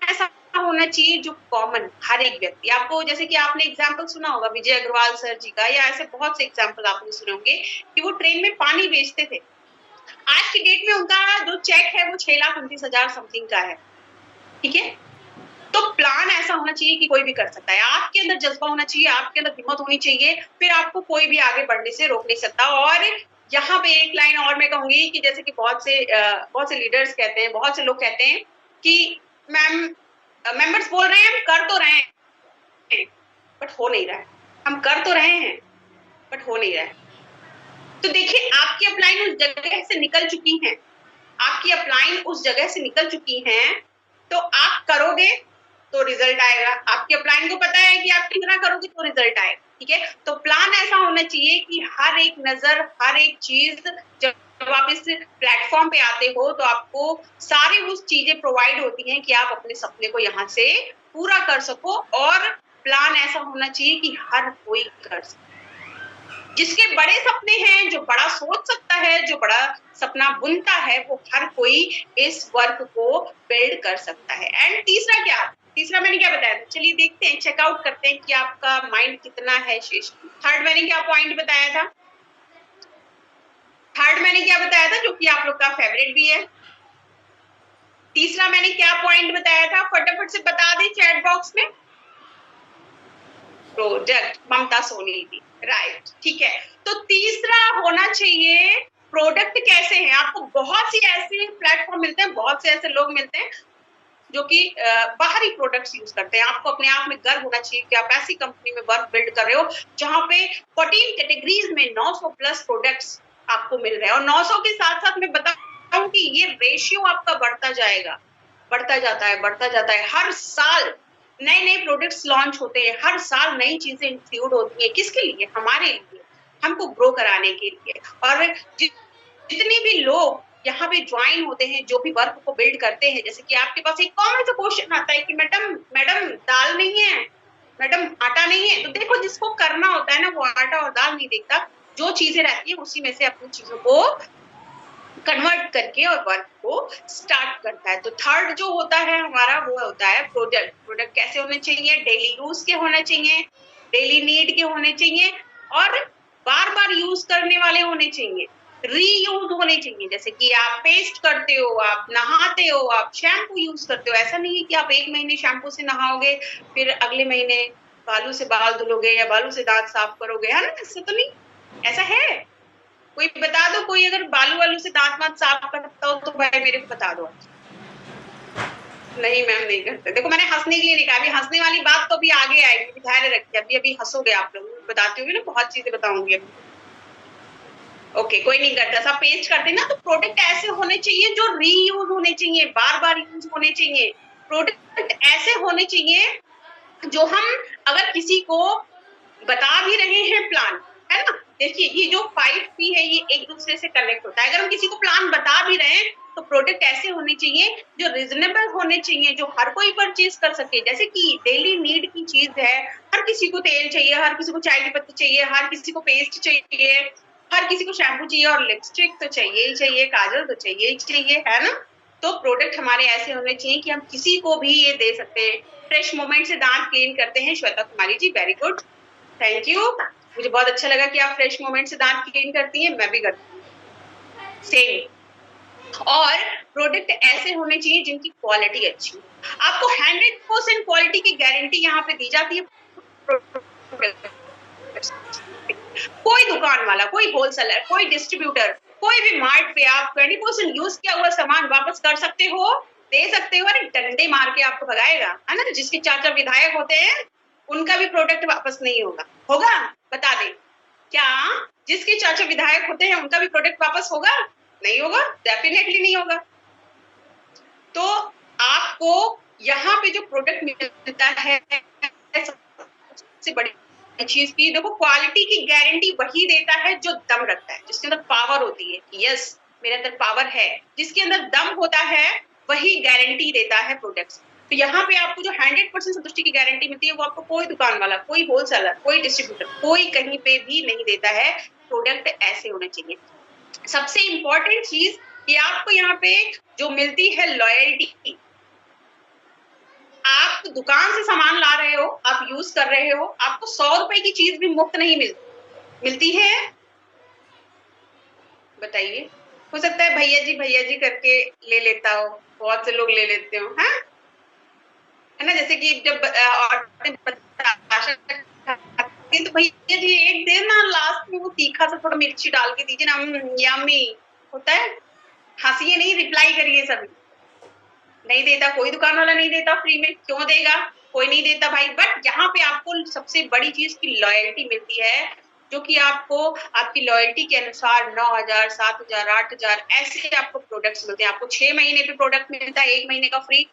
ऐसा होना चाहिए जो कॉमन हर एक व्यक्ति, आपको जैसे कि आपने एग्जाम्पल सुना होगा विजय अग्रवाल सर जी का, या ऐसे बहुत से एग्जाम्पल आपने सुने होंगे कि वो ट्रेन में पानी बेचते थे। आज की डेट में उनका जो चेक है वो 6,29,000 समथिंग का है। ठीक है, तो प्लान ऐसा होना चाहिए कि कोई भी कर सकता है। आपके अंदर जज्बा होना चाहिए, आपके अंदर हिम्मत होनी चाहिए, फिर आपको कोई भी आगे बढ़ने से रोक नहीं सकता। और यहाँ पे एक लाइन और मैं कहूंगी कि जैसे कि बहुत से लीडर्स कहते हैं, बहुत से लोग कहते हैं कि मैम, मेंबर्स बोल रहे हैं हम कर तो रहे हैं बट हो नहीं रहा है, हम कर तो रहे हैं बट हो नहीं रहा है। तो देखिए आपकी अपलाइन उस जगह से निकल चुकी हैं, आपकी अपलाइन उस जगह से निकल चुकी हैं, तो आप करोगे तो रिजल्ट आएगा। आपकी अपलाइन को पता है कि आप कितना करोगे तो रिजल्ट आएगा, ठीक है। तो प्लान ऐसा होना चाहिए कि हर एक नजर, हर एक चीज, जब आप इस प्लेटफॉर्म पे आते हो तो आपको सारी उस चीजें प्रोवाइड होती हैं कि आप अपने सपने को यहाँ से पूरा कर सको। और प्लान ऐसा होना चाहिए कि हर कोई कर सके, जिसके बड़े सपने हैं, जो बड़ा सोच सकता है, जो बड़ा सपना बुनता है, वो हर कोई इस वर्क को बिल्ड कर सकता है। एंड तीसरा क्या, तीसरा मैंने क्या बताया था, चलिए देखते हैं, चेकआउट करते हैं कि आपका माइंड कितना है शेष। थर्ड मैंने क्या पॉइंट बताया था, थर्ड मैंने क्या बताया था जो कि आप लोग का फेवरेट भी है। तीसरा मैंने क्या पॉइंट बताया था, फटाफट से बता दें चैट बॉक्स में। प्रोडक्ट, ममता सोनी थी, राइट, ठीक है। तो तीसरा होना चाहिए प्रोडक्ट कैसे हैं। आपको बहुत सी ऐसे प्लेटफॉर्म मिलते हैं, बहुत से ऐसे लोग मिलते हैं जो कि बाहरी प्रोडक्ट्स यूज करते हैं। आपको अपने आप में गर्व होना चाहिए कि आप ऐसी कंपनी में वर्क बिल्ड कर रहे हो जहां पे 14 कैटेगरीज में 900 प्लस प्रोडक्ट्स आपको मिल रहे हैं। और 900 के साथ साथ मैं बताऊं कि ये रेशियो आपका बढ़ता जाएगा, बढ़ता जाता है, बढ़ता जाता है। हर साल नए नए प्रोडक्ट्स लॉन्च होते हैं, हर साल नई चीजें इंक्लूड होती है। किसके लिए? हमारे लिए, हमको ग्रो कराने के लिए। और जितने भी लोग यहाँ पे ज्वाइन होते हैं, जो भी वर्क को बिल्ड करते हैं, जैसे कि आपके पास एक कॉमन सा क्वेश्चन आता है कि मैडम दाल नहीं है, मैडम आटा नहीं है। तो देखो, जिसको करना होता है ना, वो आटा और दाल नहीं देखता, जो चीजें रहती है उसी में से अपनी चीजों को कन्वर्ट करके और वर्क को स्टार्ट करता है। तो थर्ड जो होता है हमारा, वो होता है प्रोडक्ट। प्रोडक्ट कैसे होने चाहिए? डेली यूज के होने चाहिए, डेली नीड के होने चाहिए, और बार बार यूज करने वाले होने चाहिए, रीयूज होने चाहिए। जैसे कि आप पेस्ट करते हो, आप नहाते हो, आप शैम्पू यूज करते हो। ऐसा नहीं है कि आप 1 महीने शैम्पू से नहाओगे, फिर अगले महीने बालू से बाल धुलोगे या बालू से दांत साफ करोगे, है ना? ऐसा तो नहीं, ऐसा है? कोई बता दो, कोई अगर बालू वालू से दांत वांत साफ करता हो तो भाई मेरे को बता दो। नहीं मैम, नहीं करते। देखो, मैंने हंसने के लिए नहीं कहा, अभी हंसने वाली बात तो अभी आगे आएगी, धैर्य रखिए। अभी अभी हंसोगे आप लोग, बताती होगी ना, बहुत चीजें बताऊंगी अभी। ओके, कोई नहीं करता। सब पेस्ट करते ना। तो प्रोडक्ट ऐसे होने चाहिए जो रीयूज होने चाहिए, बार बार यूज होने चाहिए। प्रोडक्ट ऐसे होने चाहिए जो हम अगर किसी को बता भी रहे हैं प्लान, है ना, देखिए ये जो 5P है, ये एक दूसरे से कनेक्ट होता है। अगर हम किसी को प्लान बता भी रहे हैं तो प्रोडक्ट ऐसे होने चाहिए जो रिजनेबल होने चाहिए, जो हर कोई परचेज कर सके। जैसे कि डेली नीड की चीज है, हर किसी को तेल चाहिए, हर किसी को चाय की पत्ती चाहिए, हर किसी को पेस्ट चाहिए, हर किसी को शैम्पू चाहिए, और लिपस्टिक तो चाहिए ही चाहिए, काजल तो चाहिए ही चाहिए, है ना। तो प्रोडक्ट हमारे ऐसे होने चाहिए कि हम किसी को भी ये दे सकते हैं। फ्रेश मोमेंट से दांत क्लीन करते हैं Shweta Kumari ji, very good, thank you. मुझे बहुत अच्छा लगा कि आप फ्रेश मोमेंट से दांत क्लीन करती हैं, मैं भी करती हूँ सेम। और प्रोडक्ट ऐसे होने चाहिए जिनकी क्वालिटी अच्छी हो। आपको 100% क्वालिटी की गारंटी यहाँ पे दी जाती है। कोई दुकान वाला, कोई होलसेलर, कोई डिस्ट्रीब्यूटर, कोई भी मार्ट पे आप 20% यूज किया हुआ सामान वापस कर सकते हो, दे सकते हो। अरे डंडे मार के आपको भगाएगा, है ना। जिसके चाचा विधायक होते हैं उनका भी प्रोडक्ट वापस नहीं होगा, होगा? बता दे, क्या जिसके चाचा विधायक होते हैं उनका भी प्रोडक्ट वापस होगा? नहीं होगा, डेफिनेटली नहीं होगा। तो आपको यहाँ पे जो प्रोडक्ट मिलता है, सबसे बड़ी चीज की, देखो, क्वालिटी की गारंटी वही देता है जो दम रखता है, जिसके अंदर पावर होती है। यस, मेरे अंदर पावर है। जिसके अंदर दम होता है वही गारंटी देता है प्रोडक्ट्स। तो यहाँ पे आपको जो 100% संतुष्टि की गारंटी मिलती है, वो आपको कोई दुकान वाला, कोई होलसेलर, कोई डिस्ट्रीब्यूटर, कोई कहीं पे भी नहीं देता है। प्रोडक्ट ऐसे होने चाहिए। सबसे इंपॉर्टेंट चीज कि आपको यहाँ पे जो मिलती है लॉयल्टी। आप दुकान से सामान ला रहे हो, आप यूज कर रहे हो, आपको 100 रुपए की चीज भी मुफ्त नहीं मिलती है। बताइए, हो सकता है भैया जी करके ले लेता हो, बहुत से लोग ले लेते हो, है ना। जैसे कि जब तो भैया जी एक दे ना, लास्ट में वो तीखा सा थोड़ा मिर्ची डाल के दीजिए ना, यम्मी होता है। हंसिए नहीं, रिप्लाई करिए सभी। नहीं देता, कोई दुकान वाला नहीं देता फ्री में, क्यों देगा? कोई नहीं देता भाई। बट यहाँ पे आपको सबसे बड़ी चीज की लॉयल्टी मिलती है, जो कि आपको आपकी लॉयल्टी के अनुसार 9,000, 7,000, 8,000 ऐसे आपको प्रोडक्ट्स मिलते हैं। आपको 6 महीने पे प्रोडक्ट मिलता है, 1 महीने का फ्री।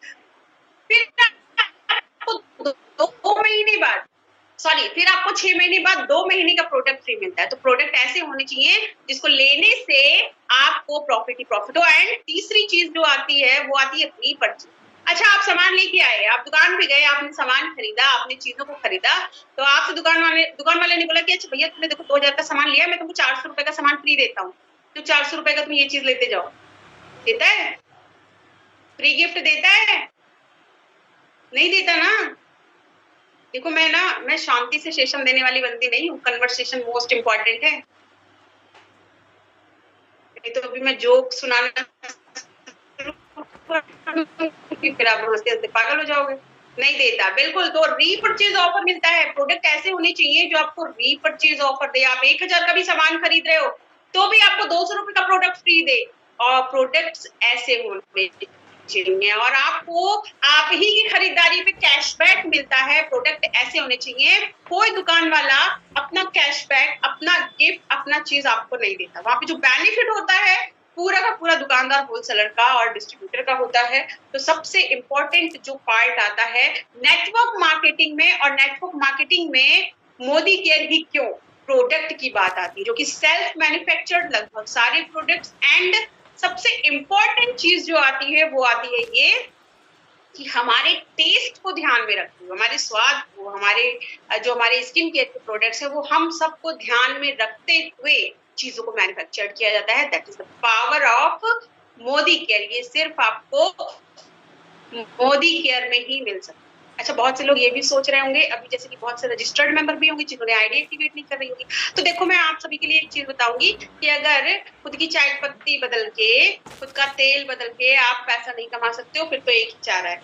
फिर आपको 2 महीने बाद, सॉरी, फिर आपको 6 महीने बाद 2 महीने का प्रोडक्ट फ्री मिलता है। तो प्रोडक्ट ऐसे होने चाहिए जिसको लेने से आपको प्रॉफिट ही प्रॉफिट हो। एंड तीसरी चीज जो आती है वो आती है रीपर्चेज। अच्छा, आप सामान लेके आए, आप दुकान पे गए, आपने सामान खरीदा, आपने चीजों को खरीदा, तो आपसे दुकान वाले ने बोला कि अच्छा भैया तुमने देखो 2,000 का सामान लिया, मैं तुमको 400 रुपए का सामान फ्री देता हूँ, तो 400 रुपए का तुम ये चीज लेते जाओ। देता है? फ्री गिफ्ट देता है? नहीं देता ना। देखो मैं शांति से सेशन देने वाली बंदी नहीं हूँ, कन्वर्सेशन मोस्ट इम्पोर्टेंट है। नहीं तो अभी मैं जोक सुनाना फिर आप हंसते हंसते पागल हो जाओगे। नहीं देता बिल्कुल। तो रीपरचेज ऑफर मिलता है। प्रोडक्ट ऐसे होने चाहिए जो आपको रीपरचेज ऑफर दे। आप 1,000 का भी सामान खरीद रहे हो तो भी आपको 200 रुपए का प्रोडक्ट फ्री दे। और प्रोडक्ट्स ऐसे होने चाहिए और आपको आप ही की खरीदारी पे कैशबैक मिलता है। प्रोडक्ट ऐसे होने चाहिए, कोई दुकान वाला अपना कैशबैक, अपना गिफ्ट, अपना चीज आपको नहीं देता। वहां पे जो बेनिफिट होता है पूरा का पूरा दुकानदार, होलसेलर का और डिस्ट्रीब्यूटर का होता है। तो सबसे इंपॉर्टेंट जो पार्ट आता है नेटवर्क मार्केटिंग में, और नेटवर्क मार्केटिंग में मोदी केयर ही क्यों, प्रोडक्ट की बात आती है, जो कि सेल्फ मैन्युफैक्चर्ड लगभग सारे प्रोडक्ट्स। एंड सबसे इंपॉर्टेंट चीज जो आती है वो आती है ये कि हमारे टेस्ट को ध्यान में रखते हुए, हमारे स्वाद को, हमारे स्किन केयर के प्रोडक्ट्स है वो हम सबको ध्यान में रखते हुए चीजों को मैन्युफैक्चर किया जाता है। That is the power of Modi care. ये सिर्फ आपको मोदी केयर में ही मिल सकता है। अच्छा, बहुत से लोग ये भी सोच रहे होंगे अभी, जैसे कि बहुत से रजिस्टर्ड मेंबर भी होंगे जिन्होंने आईडी एक्टिवेट नहीं कर रही होगी। तो देखो मैं आप सभी के लिए एक चीज बताऊंगी कि अगर खुद की चाय पत्ती बदल के, खुद का तेल बदल के आप पैसा नहीं कमा सकते हो, फिर तो एक ही चारा है।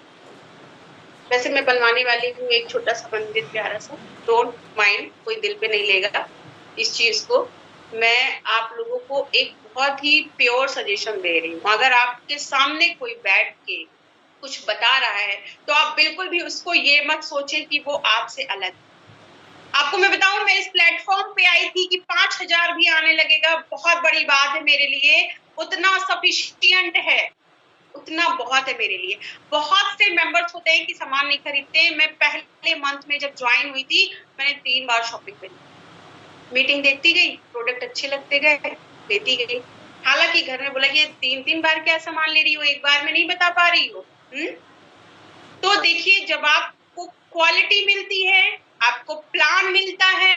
वैसे मैं बनवाने वाली हूँ एक छोटा सा मंदिर प्यारा सा, डोंट माइंड, कोई दिल पे नहीं लेगा इस चीज को। मैं आप लोगों को एक बहुत ही प्योर सजेशन दे रही हूँ। अगर आपके सामने कोई बैठ के कुछ बता रहा है तो आप बिल्कुल भी उसको ये मत सोचें कि वो आपसे अलग है। आपको मैं बताऊं, मैं इस प्लेटफॉर्म पे आई थी कि 5,000 भी आने लगेगा बहुत बड़ी बात है मेरे लिए, उतना सफिशिएंट है, उतना बहुत है मेरे लिए। बहुत से मेंबर्स होते हैं कि सामान नहीं खरीदते। मैं पहले मंथ में जब ज्वाइन हुई थी मैंने 3 बार शॉपिंग करी। मीटिंग देखती गई, प्रोडक्ट अच्छे लगते गए, लेती गई। हालांकि घर में बोला कि 3-3 बार क्या सामान ले रही हो, एक बार में नहीं बता पा रही हो। तो देखिए, जब आपको क्वालिटी मिलती है, आपको प्लान मिलता है,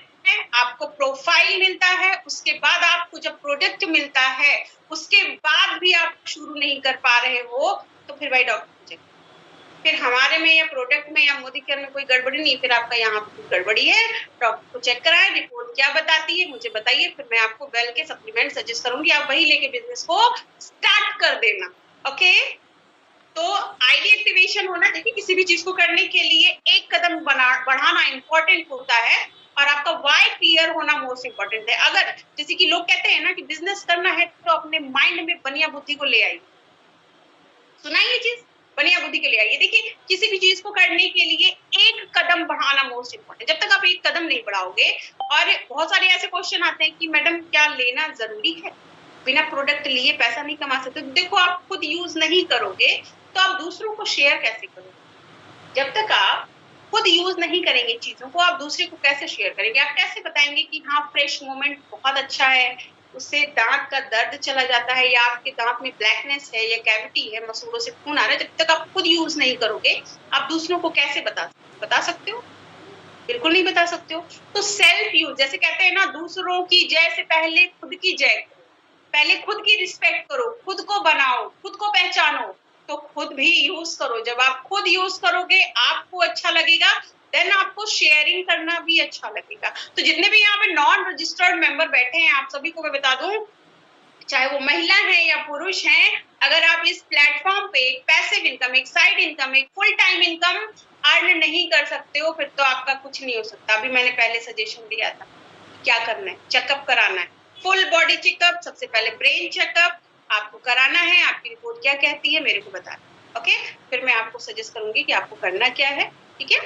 आपको प्रोफाइल मिलता है, उसके बाद आपको जब प्रोडक्ट मिलता है, उसके बाद भी आप शुरू नहीं कर पा रहे हो, तो फिर भाई डॉक्टर को चेक। फिर हमारे में या प्रोडक्ट में या मोदी केयर में कोई गड़बड़ी नहीं, फिर आपका यहाँ पे गड़बड़ी है। डॉक्टर को चेक कराएं, रिपोर्ट क्या बताती है मुझे बताइए, फिर मैं आपको वेल के सप्लीमेंट सजेस्ट करूंगी, आप वही लेके बिजनेस को स्टार्ट कर देना। ओके, तो आईडी एक्टिवेशन होना, देखिए किसी भी चीज को करने के लिए एक कदम बढ़ाना इंपॉर्टेंट होता है और आपका वाई क्लियर होना मोस्ट इंपॉर्टेंट है। अगर जैसे कि लोग कहते हैं ना कि बिजनेस करना है तो अपने माइंड में बनिया बुद्धि को ले आइए, सुना ये चीज, बनिया बुद्धि के लिए आइए। देखिए किसी भी चीज को करने के लिए एक कदम बढ़ाना मोस्ट इंपॉर्टेंट। जब तक आप एक कदम नहीं बढ़ाओगे, और बहुत सारे ऐसे क्वेश्चन आते हैं कि मैडम क्या लेना जरूरी है, बिना प्रोडक्ट लिए पैसा नहीं कमा सकते। देखो आप खुद यूज नहीं करोगे तो आप दूसरों को शेयर कैसे करोगे? जब तक आप खुद यूज नहीं करेंगे चीजों को, आप दूसरे को कैसे शेयर करेंगे? आप कैसे बताएंगे कि हाँ फ्रेश मोमेंट बहुत अच्छा है, उससे दांत का दर्द चला जाता है, या आपके दांत में ब्लैकनेस है या कैविटी है, मसूड़ों से खून आ रहा है? जब तक आप खुद यूज नहीं करोगे आप दूसरों को कैसे बता सकते हो? बिल्कुल नहीं बता सकते हो। तो सेल्फ यूज, जैसे कहते हैं ना, दूसरों की जय से पहले खुद की जय करो, पहले खुद की रिस्पेक्ट करो, खुद को बनाओ, खुद को पहचानो, तो खुद भी यूज करो। जब आप खुद यूज करोगे आपको अच्छा लगेगा, देन आपको शेयरिंग करना भी अच्छा लगेगा। तो जितने भी यहाँ पे नॉन रजिस्टर्ड मेंबर बैठे हैं आप सभी को मैं बता दूं, चाहे वो महिला है या पुरुष हैं, अगर आप इस प्लेटफॉर्म पे एक पैसिव इनकम, एक साइड इनकम, एक फुल टाइम इनकम अर्न नहीं कर सकते हो, फिर तो आपका कुछ नहीं हो सकता। अभी मैंने पहले सजेशन दिया था क्या करना है, चेकअप कराना है, फुल बॉडी चेकअप, सबसे पहले ब्रेन चेकअप आपको कराना है। आपकी रिपोर्ट क्या कहती है मेरे को बताना, ओके? फिर मैं आपको सजेस्ट करूंगी कि आपको करना क्या है, ठीक है?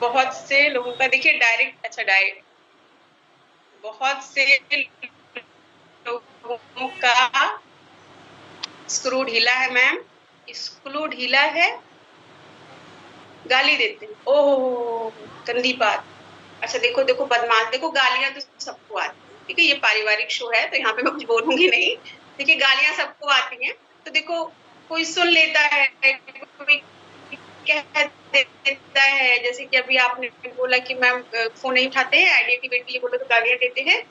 बहुत से लोगों का देखिए डायरेक्ट, अच्छा डायरेक्ट, बहुत से लोगों का स्क्रू ढीला है मैम, स्क्रू ढीला है, गाली देते हैं। ओह गंदी बात। अच्छा देखो देखो बदमाश, देखो गालियां तो सबको आती है, ठीक है, ये पारिवारिक शो है तो यहाँ पे मैं कुछ बोलूंगी नहीं। देखिए गालियां सबको आती हैं, तो देखो कोई सुन लेता है, कोई कह देता है, जैसे कि अभी आपने बोला कि मैम फोन नहीं उठाते हैं, आइडिया की बेटी ये बोलो तो गालियां देते हैं।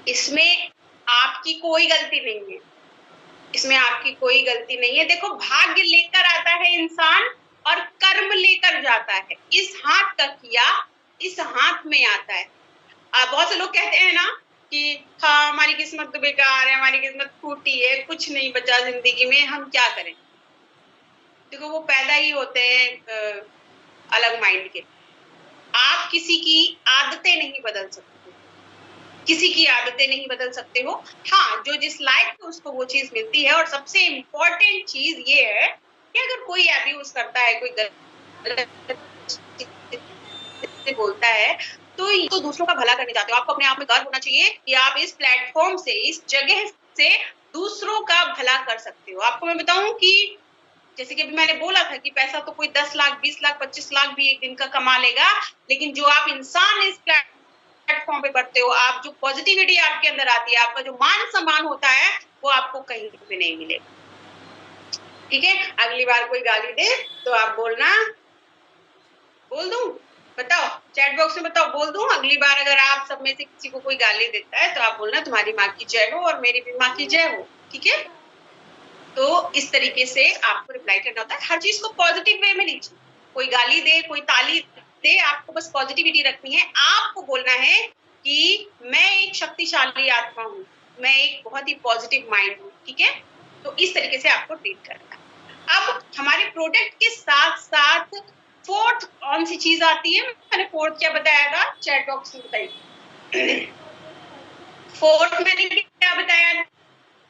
इसमें आपकी कोई गलती नहीं है, इसमें आपकी कोई गलती नहीं है। देखो भाग्य लेकर आता है इंसान और कर्म लेकर जाता है। इस हाथ का किया इस हाथ में आता है। बहुत से लोग कहते हैं ना कि हाँ हमारी किस्मत तो बेकार है, हमारी किस्मत फूटी है, कुछ नहीं बचा जिंदगी में, हम क्या करें। देखो वो पैदा ही होते हैं अलग माइंड के। आप किसी की आदतें नहीं बदल सकते, किसी की आदतें नहीं बदल सकते हो। हाँ जो जिस लायक है उसको वो चीज मिलती है। और सबसे इम्पोर्टेंट चीज ये है कि अगर कोई अब्यूज करता है, कोई गलत बोलता है, तो दूसरों का भला करने जाते हो। आपको अपने आप में गर्व होना चाहिए कि आप इस प्लेटफॉर्म से, इस जगह से दूसरों का भला कर सकते हो। आपको मैं बताऊं कि जैसे कि अभी मैंने बोला था कि पैसा तो कोई 10 लाख 20 लाख 25 लाख भी एक दिन का कमा लेगा, लेकिन जो आप इंसान इस प्लेटफॉर्म पे बढ़ते हो, आप जो पॉजिटिविटी आपके अंदर आती है, आपका जो मान सम्मान होता है, वो आपको कहीं भी नहीं मिलेगा। ठीक है, अगली बार कोई गाली दे तो आप बोलना, बोल दूं, बताओ चैट बॉक्स में बताओ, बोल दूं। अगली बार अगर आप सब में से किसी को कोई गाली देता है तो आप बोलना तुम्हारी माँ की जय हो और मेरी भी माँ की जय हो। ठीक है, तो इस तरीके से आपको रिप्लाई करना होता है। हर चीज को पॉजिटिव वे में लीजिए, कोई गाली दे कोई ताली दे, आपको बस पॉजिटिविटी रखनी है। आपको बोलना है कि मैं एक शक्तिशाली आत्मा हूँ, मैं एक बहुत ही पॉजिटिव माइंड हूँ। ठीक है, तो इस तरीके से आपको ट्रीट करना है। अब हमारे प्रोडक्ट के साथ साथ फोर्थ कौन सी चीज आती है, मैंने फोर्थ क्या बताया था, चैट बॉक्स में बताइए। फोर्थ मैंने क्या बताया था?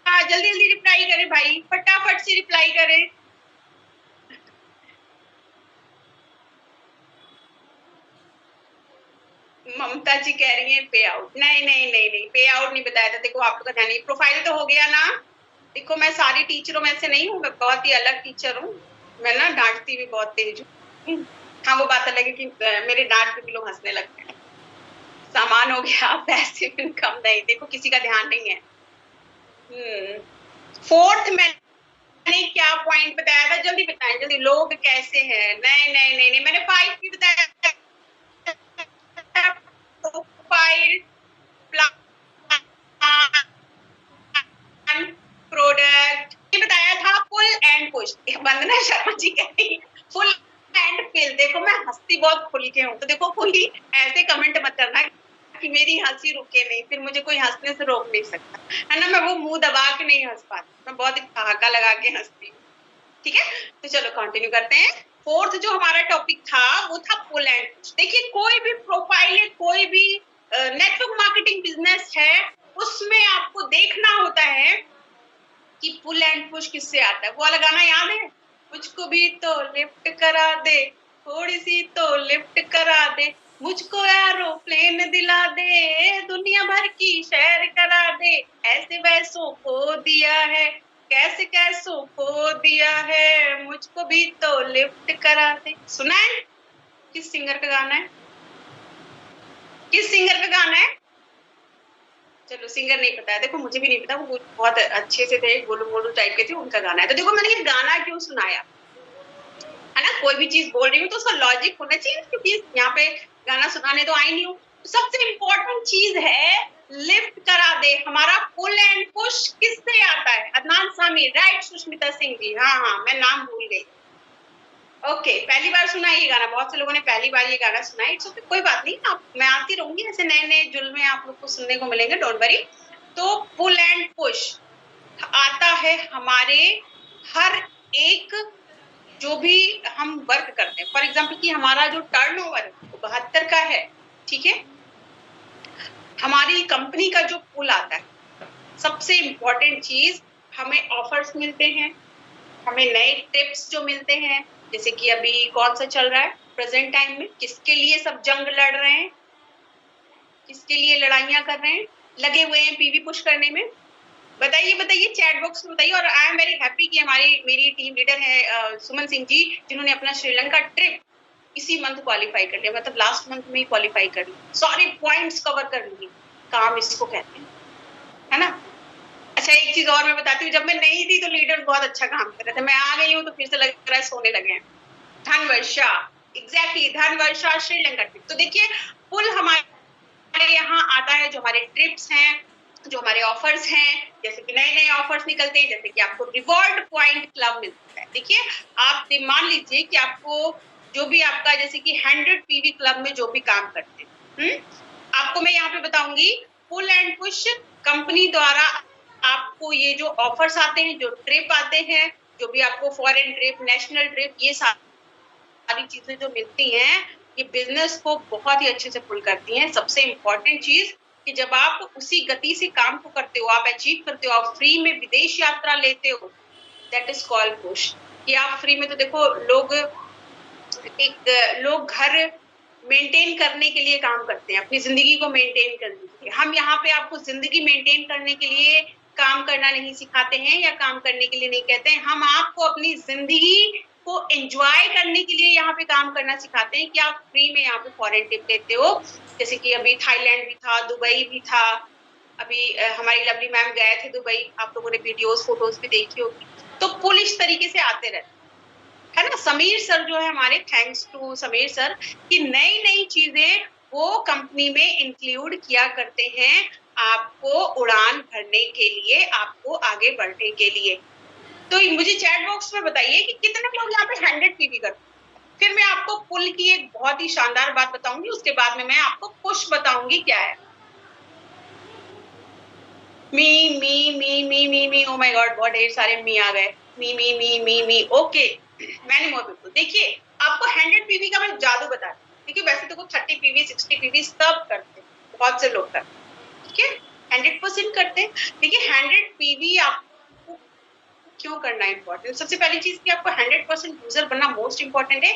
जल्दी जल्दी रिप्लाई करें भाई, फटाफट से रिप्लाई करें। ममता जी कह रही है पे आउट। नहीं नहीं नहीं नहीं, पे आउट नहीं बताया था। देखो आप लोग का ध्यान नहीं, प्रोफाइल तो हो गया ना। देखो मैं सारी टीचरों में से नहीं हूँ, मैं बहुत ही अलग टीचर हूँ। मैं ना डांटती भी बहुत तेज हूँ। हाँ वो बात अलग है कि मेरे डांट पे भी लोग हंसने लगते हैं। सामान हो गया, पैसिव इनकम नहीं, देखो किसी का ध्यान नहीं है। फोर्थ मैंने क्या पॉइंट बताया था, जल्दी बताएं जल्दी, लोग कैसे हैं। नहीं नहीं नहीं नहीं, मैंने 5 भी बताया, प्रोफाइल, प्रोडक्ट, ये बताया था, फुल एंड पुश। वंदना शर्मा जी कह रही फुल एंड फिल। देखो मैं हंसती बहुत खुल के हूँ, तो देखो कोई ऐसे कमेंट मत करना कि मेरी हंसी रुके नहीं, फिर मुझे कोई हंसने से रोक नहीं सकता, है ना। मैं वो मुंह दबा के नहीं हंस पाती, मैं बहुत ठहाका लगा के हंसती हूँ। ठीक है, तो चलो कंटिन्यू करते हैं। फोर्थ जो हमारा टॉपिक था वो था पुल एंड पुश। देखिए कोई भी प्रोफाइल है, कोई भी नेटवर्क मार्केटिंग बिजनेस है, उसमें आपको देखना होता है कि पुल एंड पुश किससे आता है। वो वाला गाना याद है, मुझको भी तो लिफ्ट करा दे, थोड़ी सी तो लिफ्ट करा दे, मुझको एरोप्लेन दिला दे, दुनिया भर की सैर करा दे, ऐसे वैसों को दिया है, कैसे कैसों को दिया है, मुझको भी तो लिफ्ट करा दे। सुना है? किस सिंगर का गाना है, किस सिंगर का गाना है? चलो सिंगर नहीं पता है, देखो मुझे भी नहीं पता, वो बहुत अच्छे से थे, गोलू मोलू टाइप के थे, उनका गाना है। तो देखो मैंने ये गाना क्यों सुनाया, है ना, कोई भी चीज बोल रही हूँ तो उसका लॉजिक होना चाहिए, क्योंकि यहाँ पे गाना सुनाने तो आई नहीं हूँ। तो सबसे इम्पोर्टेंट चीज है लिफ्ट करा दे। हमारा पुल एंड पुश किससे आता है? अदनान सामी, राइट सुष्मिता सिंह जी, हाँ हाँ मैं नाम भूल गई। ओके, पहली बार सुना ये गाना, बहुत से लोगों ने पहली बार ये गाना सुना है। इट्स ओके, कोई बात नहीं, आप मैं आती रहूंगी, ऐसे नए नए जुल्मे आप लोग को सुनने को मिलेंगे, डोंट वरी। तो पुल एंड पुश आता है हमारे हर एक जो भी हम वर्क करते हैं। फॉर एग्जाम्पल कि हमारा जो टर्नओवर है वो 72 का है, ठीक है, हमारी कंपनी का जो पुल आता है, सबसे इम्पोर्टेंट चीज, हमें ऑफर्स मिलते हैं, हमें नए टिप्स जो मिलते हैं, जैसे कि अभी कौन सा चल रहा है, प्रेजेंट टाइम में? किसके लिए सब जंग लड़ रहे हैं, किसके लिए लड़ाइयां कर रहे हैं, लगे हुए हैं पीवी पुश करने में? बताइए बताइए, चैट बॉक्स में बताइए। और आई एम वेरी हैप्पी कि मेरी टीम लीडर है सुमन सिंह जी, जिन्होंने अपना श्रीलंका ट्रिप इसी मंथ क्वालिफाई कर लिया, मतलब लास्ट मंथ में ही क्वालिफाई कर लिया, सारे पॉइंट्स कवर कर लिए। काम इसको कहते हैं, है ना। अच्छा, एक चीज और मैं बताती हूँ, जब मैं नहीं थी तो लीडर बहुत अच्छा काम कर रहे थे, मैं आ गई हूँ तो फिर से लग रहा है सोने लगे हैं। Dhanvarsha, exactly, Dhanvarsha Sri Lanka trip. तो देखिए, पुल हमारे यहाँ आता है, जो हमारे ट्रिप्स हैं, जो हमारे ऑफर्स हैं, जैसे कि नए नए ऑफर्स निकलते हैं, जैसे कि आपको रिवॉर्ड पॉइंट क्लब मिलता है। देखिए, आप मान लीजिए कि आपको जो भी आपका, जैसे कि 100 पीवी क्लब में जो भी काम करते हैं, आपको मैं यहाँ पे बताऊंगी, पुल एंड पुश कंपनी द्वारा आपको ये जो ऑफर्स आते हैं, जो ट्रिप आते हैं, जो भी आपको फॉरेन ट्रिप, नेशनल ट्रिप, ये सारी चीजें जो मिलती हैं, ये बिजनेस को बहुत ही अच्छे से पुल करती हैं। सबसे इम्पोर्टेंट चीज कि जब आप उसी गति से काम को करते हो, आप अचीव करते हो, आप फ्री में विदेश यात्रा लेते हो, दैट इज कॉल्ड पुश। कि आप फ्री में, तो देखो लोग घर मेंटेन करने के लिए काम करते हैं, अपनी जिंदगी को मेंटेन करने के लिए। हम यहाँ पे आपको जिंदगी मेंटेन करने के लिए काम करना नहीं सिखाते हैं, या काम करने के लिए नहीं कहते हैं। हम आपको अपनी जिंदगी को एंजॉय करने के लिए यहाँ पे काम करना सिखाते हैं कि आप फ्री में यहाँ पे फॉरेन ट्रिप लेते हो। जैसे कि अभी थाईलैंड भी था, दुबई भी था, अभी हमारी लवली मैम गए थे दुबई, आप लोगों ने वीडियोस फोटोज भी देखी होगी। तो पुल इस तरीके से आते रहते है ना। समीर सर जो है हमारे, थैंक्स टू समीर सर, कि नई नई चीजें वो कंपनी में इंक्लूड किया करते हैं, आपको उड़ान भरने के लिए, आपको आगे बढ़ने के लिए। तो मुझे चैट बॉक्स में बताइए कि कितने लोग यहाँ पे 100 पीवी करते हैं। फिर मैं आपको पुल की एक बहुत ही शानदार बात बताऊंगी, उसके बाद में मैं आपको पुश बताऊंगी क्या है। मी मी मी मी मी मी, ओ माय गॉड, बहुत ढेर सारे मी आ गए। मी मी मी मी मी, ओके, मैनी मोर पीपल। देखिए, आपको 100 पीवी का मैं जादू बता रही हूँ। देखिए, वैसे तो 30 पीवी 60 पीवी सब करते हैं, बहुत से लोग करते हैं, ठीक है, 100% करते हैं। देखिए, 100 पीवी आपको क्यों करना इम्पोर्टेंट? सबसे पहली चीज कि आपको 100% यूजर बनना मोस्ट इम्पोर्टेंट है।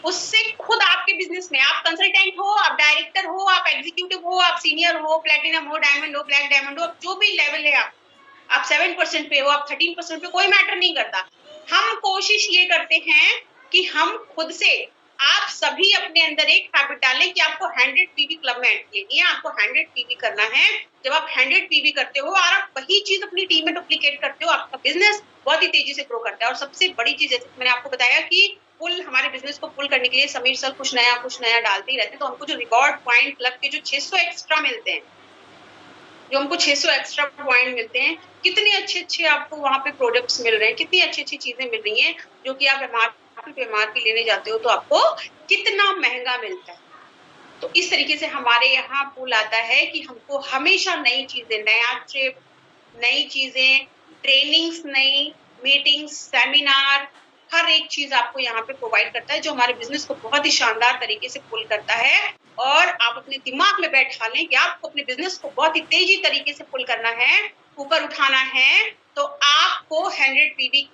उससे खुद आपके बिजनेस में, आप कंसल्टेंट हो, आप डायरेक्टर हो, आप एग्जीक्यूटिव हो, आप सीनियर हो, प्लेटिनम हो, डायमंड हो, ब्लैक डायमंड हो, जो भी लेवल है, आप 7% पे हो, आप 13% पे, कोई मैटर नहीं करता। हम कोशिश ये करते हैं कि हम खुद से, आप सभी अपने अंदर एक हैबिट डालें कि आपको 100 पीवी क्लब में एंट्री लेनी है, आपको 100 पीवी करना है। जब आप 100 पीवी करते हो और आप वही चीज अपनी टीम में डुप्लीकेट करते हो, आपका बिजनेस बहुत ही तेजी से ग्रो करता है। और सबसे बड़ी चीज, जैसे मैंने आपको बताया कि पुल, हमारे बिजनेस को पुल करने के लिए समीर सर कुछ नया डालते ही रहते हैं। तो हमको जो रिवॉर्ड पॉइंट क्लब के जो 600 एक्स्ट्रा मिलते हैं, जो हमको 600 एक्स्ट्रा पॉइंट मिलते हैं, कितने अच्छे आपको वहां पे प्रोडक्ट्स मिल रहे हैं, कितनी अच्छी चीजें मिल रही हैं, जो कि आप एमआरपी लेने जाते हो तो आपको कितना महंगा मिलता है। तो इस तरीके से हमारे यहाँ पुल आता है कि हमको हमेशा नई चीजें, नया ट्रिप, नई चीजें, ट्रेनिंग्स, नई मीटिंग्स, सेमिनार, हर एक चीज आपको यहाँ पे प्रोवाइड करता है, जो हमारे बिजनेस को बहुत ही शानदार तरीके से पुल करता है। और आप अपने दिमाग में बैठा लें कि आपको अपने बिजनेस को बहुत ही तेजी तरीके से पुल करना है, ऊपर उठाना है, तो आपको 100 पीवी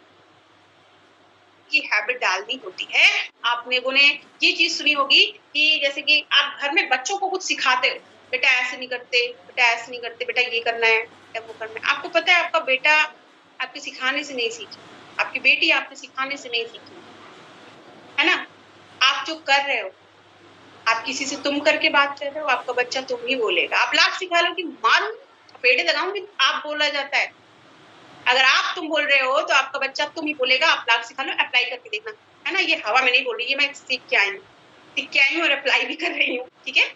की हैबिट डालनी होती है। आप लोगों ने ये चीज सुनी होगी कि जैसे कि आप घर में बच्चों को कुछ सिखाते हो, बेटा ऐसे नहीं करते, बेटा ऐसे नहीं करते, बेटा ये करना है, बेटा वो करना है। आपको पता है, आपका बेटा आपके सिखाने से नहीं सीखी, आपकी बेटी आपके सिखाने से नहीं सीखी, है ना। आप जो कर रहे हो, आप किसी से तुम करके बात कर रहे हो, आपका बच्चा तुम ही बोलेगा। आप लाख सिखा लो कि मारूं, पेड़े लगाऊंगी, आप बोला जाता है। अगर आप तुम बोल रहे हो तो आपका बच्चा तुम ही बोलेगा। आप लाख सिखा लो, अप्लाई करके देखना, है ना। ये हवा में नहीं बोल रही, ये मैं सीख के आई हूँ और अप्लाई भी कर रही हूँ, ठीक है।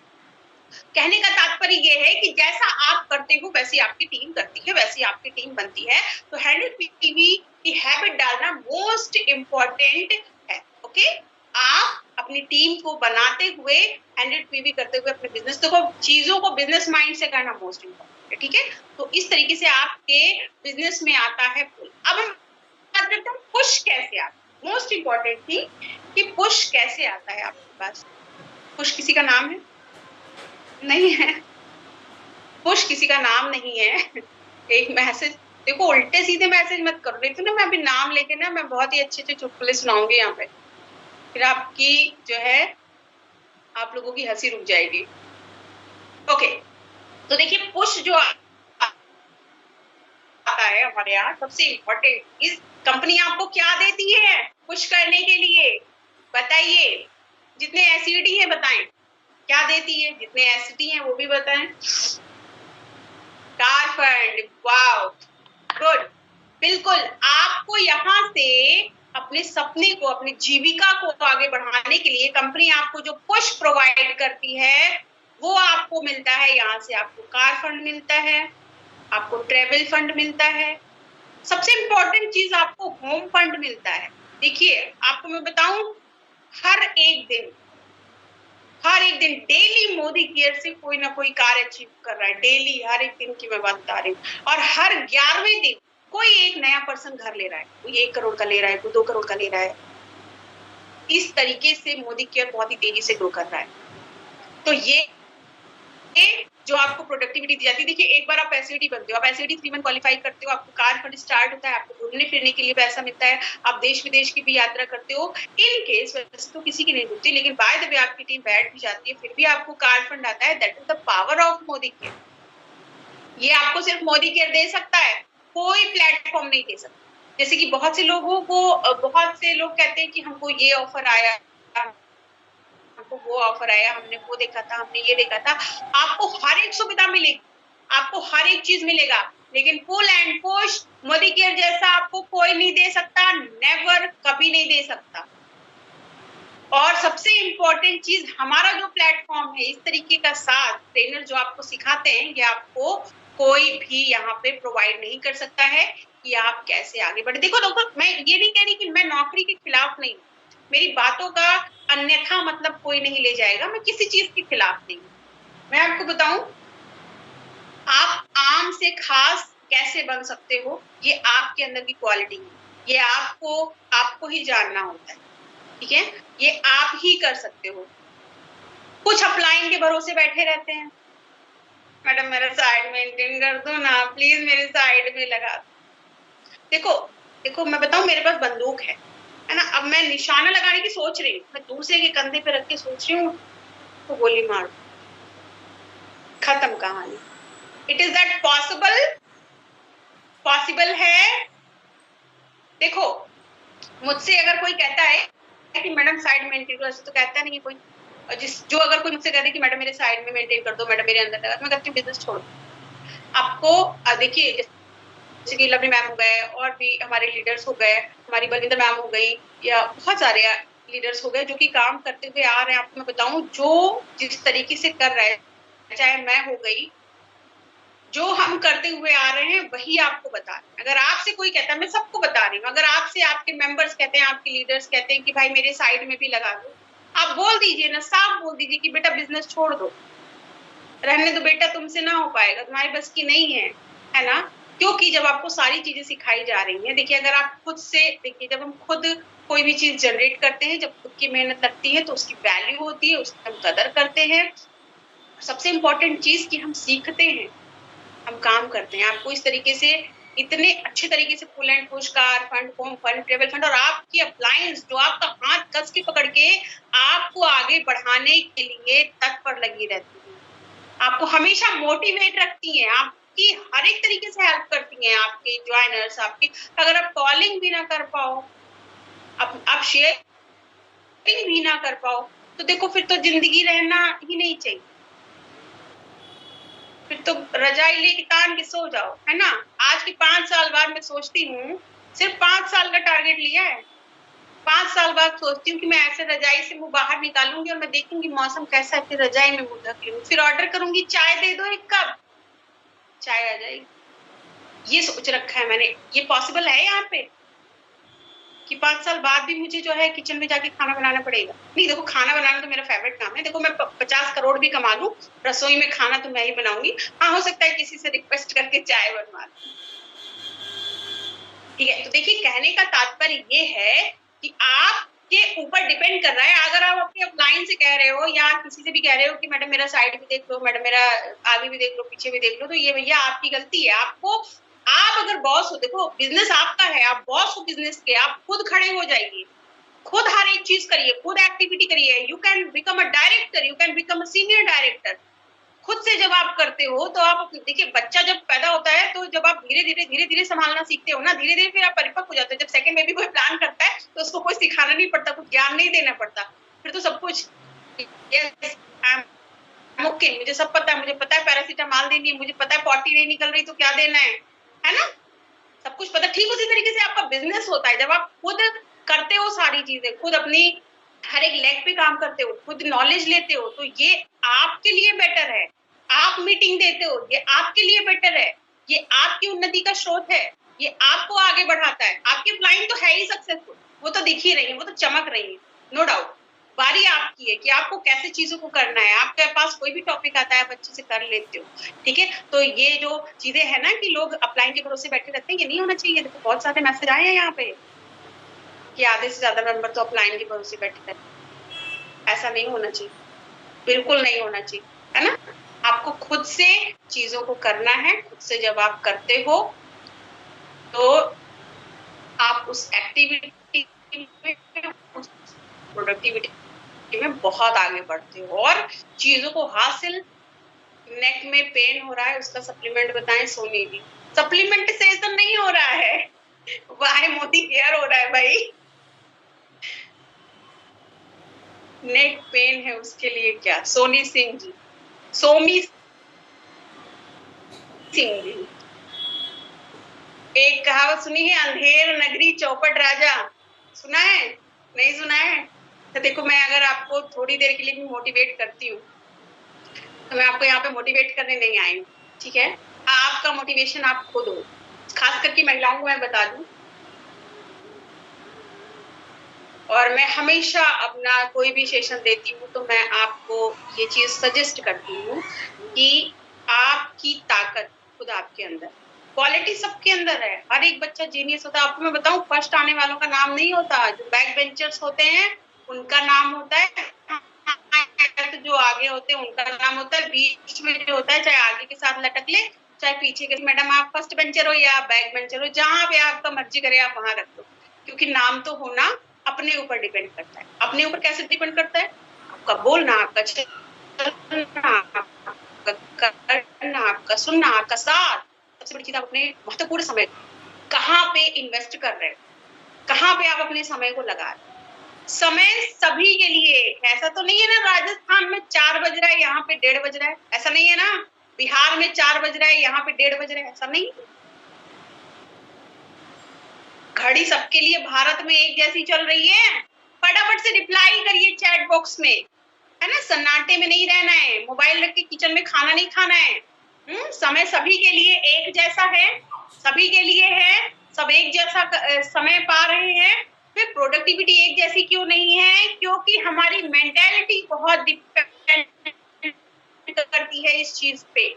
कहने का तात्पर्य ये है कि जैसा आप करते हो वैसी आपकी टीम करती है, वैसी आपकी टीम बनती है। तो 100 पीवी की हैबिट डालना मोस्ट इम्पोर्टेंट है, ओके। आप अपनी टीम को बनाते हुए, 100 पीवी करते हुए अपने बिजनेस को, चीजों को बिजनेस माइंड से करना मोस्ट इम्पोर्टेंट है, ठीक है। तो इस तरीके से आपके बिजनेस में आता है पुल। अब हम बात करते हैं पुश कैसे आता है। मोस्ट इम्पोर्टेंट थी कि पुश कैसे आता है आपके पास। पुश किसी का नाम है? नहीं है, पुश किसी का नाम नहीं है। एक मैसेज, देखो उल्टे सीधे मैसेज मत करो, नहीं तो ना मैं अभी नाम लेके ना मैं बहुत ही अच्छे चुटकुले सुनाऊंगी यहाँ पे। फिर आपकी जो है आप लोगों की हंसी रुक जाएगी। ओके, तो देखिए पुश जो आता है हमारे यहाँ सबसे इम्पोर्टेंट इस कंपनी आपको क्या देती है पुश करने के लिए, बताइए। जितने एसिडी है बताएं क्या देती है, जितने एसिडी है वो भी बताएं। कार फंड, वाओ गुड, बिल्कुल। आपको यहाँ से अपने सपने को, अपनी जीविका को आगे बढ़ाने के लिए कंपनी आपको जो पुश प्रोवाइड करती है वो आपको मिलता है। यहाँ से आपको कार फंड मिलता है, आपको ट्रेवल फंड मिलता है, सबसे इंपॉर्टेंट चीज आपको होम फंड मिलता है। देखिए आपको मैं बताऊं, हर एक दिन डेली मोदी केयर से कोई ना कोई कार्य अचीव कर रहा है। डेली हर एक दिन की मैं बात बता रही हूँ। और हर 11वें दिन कोई एक नया पर्सन घर ले रहा है, कोई 1 करोड़ का ले रहा है, कोई 2 करोड़ का ले रहा है। इस तरीके से मोदी केयर बहुत ही तेजी से ग्रो कर रहा है। तो ये जो आपको प्रोडक्टिविटी दी जाती है, देखिए एक बार आप एसईडी बनते हो, आप एसईडी 3 मंथ क्वालिफाई करते हो, आपको कार फंड स्टार्ट होता है, आपको घूमने फिरने के लिए पैसा मिलता है, आप देश विदेश की भी यात्रा करते हो। इन केस वैसे तो किसी की नहीं होती, लेकिन बाय द वे आपकी टीम बैठ भी जाती है, फिर भी आपको कार फंड आता है। That is the power of Modi care. ये आपको सिर्फ मोदी केयर दे सकता है, कोई प्लेटफॉर्म नहीं दे सकता। जैसे कि बहुत से लोग कहते हैं कि हमको ये ऑफर आया, हमको वो ऑफर आया, हमने वो देखा था, हमने ये देखा था। आपको हर एक सुविधा मिलेगी, आपको हर एक चीज मिलेगा, लेकिन पुल एंड पुश मोदी केयर जैसा आपको कोई नहीं दे सकता, नेवर, कभी नहीं दे सकता। और सबसे इंपॉर्टेंट चीज, हमारा जो प्लेटफॉर्म है, इस तरीके का साथ ट्रेनर जो आपको सिखाते हैं, ये आपको कोई भी यहाँ पे प्रोवाइड नहीं कर सकता है कि आप कैसे आगे बढ़े। देखो दोस्तों, मैं ये नहीं कह रही कि मैं नौकरी के खिलाफ नहीं, मेरी बातों का अन्यथा मतलब कोई नहीं ले जाएगा, मैं किसी चीज के खिलाफ नहीं। मैं आपको बताऊं, आप आम से खास कैसे बन सकते हो, ये आपके अंदर की क्वालिटी है, ये आपको ही जानना होता है, ठीक है। ये आप ही कर सकते हो। कुछ अपलाइन के भरोसे बैठे रहते हैं, मैडम मेरा साइड मेंटेन कर दो ना प्लीज, मेरे साइड में लगा दो। देखो मैं बताऊं, मेरे पास बंदूक है ना, अब मैं निशाना लगाने की सोच रही हूँ, मैं दूसरे के कंधे पे रख के सोच रही हूँ तो गोली मार, खत्म कहानी। इट इज दैट पॉसिबल है। देखो मुझसे अगर कोई कहता है कि मैडम साइड मेंटेन करो, ऐसे तो कहता नहीं है कोई। और जो अगर कोई मुझसे कहता है कि मैडम मेरे साइड में मेंटेन कर दो, मैडम मेरे अंदर लगा, तो मैं कहती हूँ बिजनेस छोड़ो। आपको देखिए, जैसे कि लवली मैम हो गए, और भी हमारे लीडर्स हो गए, हमारी बलविंदर मैम हो गई, या बहुत सारे लीडर्स हो गए जो कि काम करते हुए आ रहे हैं। आपको मैं बताऊं, जो जिस तरीके से कर रहे हैं, चाहे मैं हो गई, जो हम करते हुए आ रहे हैं वही आपको बता रहे हैं। अगर आपसे कोई कहता है, मैं सबको बता रही हूँ, अगर आपसे आपके मेंबर्स कहते हैं, आपके लीडर्स कहते हैं कि भाई मेरे साइड में भी लगा दो, आप बोल दीजिए ना, साफ बोल दीजिए कि बेटा बिजनेस छोड़ दो, रहने दो बेटा, तुमसे ना हो पाएगा, तुम्हारी बस की नहीं है ना। क्योंकि जब आपको सारी चीजें सिखाई जा रही हैं, देखिए अगर आप खुद से देखिए, जब हम खुद कोई भी चीज जनरेट करते हैं, जब खुद की मेहनत लगती है तो उसकी वैल्यू होती है, उसकी हम कदर करते हैं। सबसे इंपॉर्टेंट चीज कि हम सीखते हैं, हम काम करते हैं। आपको इस तरीके से, इतने अच्छे तरीके से pull and push, car fund, home fund, travel fund, और आपकी अप्लायंस जो आपका हाथ कस के पकड़ के आपको आगे बढ़ाने के लिए तत्पर लगी रहती है, आपको हमेशा मोटिवेट रखती हैं, आपकी हर एक तरीके से हेल्प करती हैं, आपके ज्वाइनर्स, आपके, अगर आप कॉलिंग भी ना कर पाओ, आप शेयरिंग भी ना कर पाओ, तो देखो फिर तो जिंदगी रहना ही नहीं चाहिए, फिर तो रजाई लेके तान के सो जाओ, है ना। आज के 5 साल बाद मैं सोचती हूँ, सिर्फ 5 साल का टारगेट लिया है, 5 साल बाद सोचती हूँ कि मैं ऐसे रजाई से मुंह बाहर निकालूंगी और मैं देखूंगी मौसम कैसा है, फिर रजाई में मुंह ढक लूंगी, फिर ऑर्डर करूंगी चाय दे दो 1 कप, चाय आ जाएगी। ये सोच रखा है मैंने। ये पॉसिबल है यहाँ पे कि 5 साल बाद भी मुझे जो है किचन में जाके खाना बनाना पड़ेगा? नहीं, देखो खाना बनाना तो मेरा फेवरेट काम है। देखो मैं 50 करोड़ भी कमा लूं, रसोई में खाना तो मैं ही बनाऊंगी। हाँ, हो सकता है किसी से रिक्वेस्ट करके चाय बनवा लूं, ठीक है। तो देखिए, कहने का तात्पर्य ये है कि आपके ऊपर डिपेंड कर रहा है। अगर आप अपने अपलाइन से कह रहे हो या किसी से भी कह रहे हो कि मैडम मेरा साइड भी देख लो, मैडम मेरा आगे भी देख लो, पीछे भी देख लो, तो ये भैया आपकी गलती है। आप अगर बॉस हो, देखो बिजनेस आपका है, आप बॉस हो बिजनेस के, आप खुद खड़े हो जाइए, खुद हर एक चीज करिए, खुद एक्टिविटी करिए। You can become a director, you can become a senior director. खुद से जब आप करते हो तो आप देखिए, बच्चा जब पैदा होता है तो जब आप धीरे धीरे संभालना सीखते हो ना, धीरे धीरे फिर आप परिपक्व हो जाते हो। जब सेकंड बेबी कोई प्लान करता है तो उसको कोई सिखाना नहीं पड़ता, कुछ ज्ञान नहीं देना पड़ता, फिर तो सब कुछ yes, ओके मुझे सब पता है, मुझे पता है पैरासीटामोल देनी है, मुझे पता है पॉटी नहीं निकल रही तो क्या देना है ना, सब कुछ पता। ठीक उसी तरीके से आपका बिजनेस होता है, जब आप खुद करते हो सारी चीजें, खुद अपनी हर एक लेग पे काम करते हो, खुद नॉलेज लेते हो, तो ये आपके लिए बेटर है। आप मीटिंग देते हो, ये आपके लिए बेटर है, ये आपकी उन्नति का स्रोत है, ये आपको आगे बढ़ाता है। आपकी क्लाइंट तो है ही सक्सेसफुल, वो तो दिख ही रही है, वो तो चमक रही है, नो डाउट। बारी आपकी है कि आपको कैसे चीजों को करना है। आपके पास कोई भी टॉपिक आता है, आप अच्छे से कर लेते हो, ठीक है। तो ये जो चीजें है ना कि लोग अपलाइन के भरोसे बैठे रहते हैं, ये नहीं होना चाहिए। देखो बहुत सारे मैसेज आए हैं यहाँ पे कि आधे से ज्यादा मेंबर तो अपलाइन के भरोसे बैठे रहते हैं। ऐसा नहीं होना चाहिए, बिल्कुल नहीं होना चाहिए, है ना। आपको खुद से चीजों को करना है। खुद से जब आप करते हो तो आप उस एक्टिविटी में, उस प्रोडक्टिविटी में बहुत आगे बढ़ते हो और चीजों को हासिल। नेक में पेन हो रहा है, उसका सप्लीमेंट बताएं सोनी जी। सप्लीमेंट सेशन नहीं हो रहा है, वाई मोदी केयर हो रहा है भाई। नेक पेन है, उसके लिए क्या? सोनी सिंह जी, सोमी सिंह जी। एक कहावत सुनी है, अंधेर नगरी चौपट राजा, सुना है? नहीं सुना है? तो देखो, मैं अगर आपको थोड़ी देर के लिए भी मोटिवेट करती हूँ तो मैं आपको यहाँ पे मोटिवेट करने नहीं आई हूँ, ठीक है। आपका मोटिवेशन आप खुद हो। खास करके महिलाओं को मैं बता दूं, और मैं हमेशा अपना कोई भी सेशन देती हूँ तो मैं आपको ये चीज सजेस्ट करती हूँ कि आपकी ताकत खुद आपके अंदर, क्वालिटी सबके अंदर है। हर एक बच्चा जीनियस होता है। आपको मैं बताऊं, फर्स्ट आने वालों का नाम नहीं होता, जो बैक बेंचर्स होते हैं उनका नाम होता है, तो जो आगे होते हैं उनका नाम होता है, बीच में जो होता है चाहे आगे के साथ लटक ले चाहे पीछे के। मैडम आप फर्स्ट बेंचर हो या बैक बेंचर हो, जहां पे आपका मर्जी करे आप वहां रख दो, क्योंकि नाम तो होना अपने ऊपर डिपेंड करता है। अपने ऊपर कैसे डिपेंड करता है? आपका बोलना, आपका चलना, आपका करना, आपका सुनना, आपका साथ। सबसे बड़ी चीज, आप अपने महत्वपूर्ण समय कहाँ पे इन्वेस्ट कर रहे हैं, कहाँ पे आप अपने समय को लगा रहे हैं। समय सभी के लिए, ऐसा तो नहीं है ना राजस्थान में 4 बज रहा है यहाँ पे 1:30 बज रहा है, ऐसा नहीं है ना। बिहार में 4 बज रहा है यहाँ पे 1:30 बज रहा है, ऐसा नहीं। घड़ी सबके लिए भारत में एक जैसी चल रही है। फटाफट से रिप्लाई करिए चैट बॉक्स में, है ना। सन्नाटे में नहीं रहना है, मोबाइल रख के किचन में खाना नहीं खाना है। समय सभी के लिए एक जैसा है, सभी के लिए है, सब एक जैसा समय पा रहे हैं। फिर प्रोडक्टिविटी एक जैसी क्यों नहीं है? क्योंकि हमारी मेंटालिटी बहुत डिपेंड करती है इस चीज पे।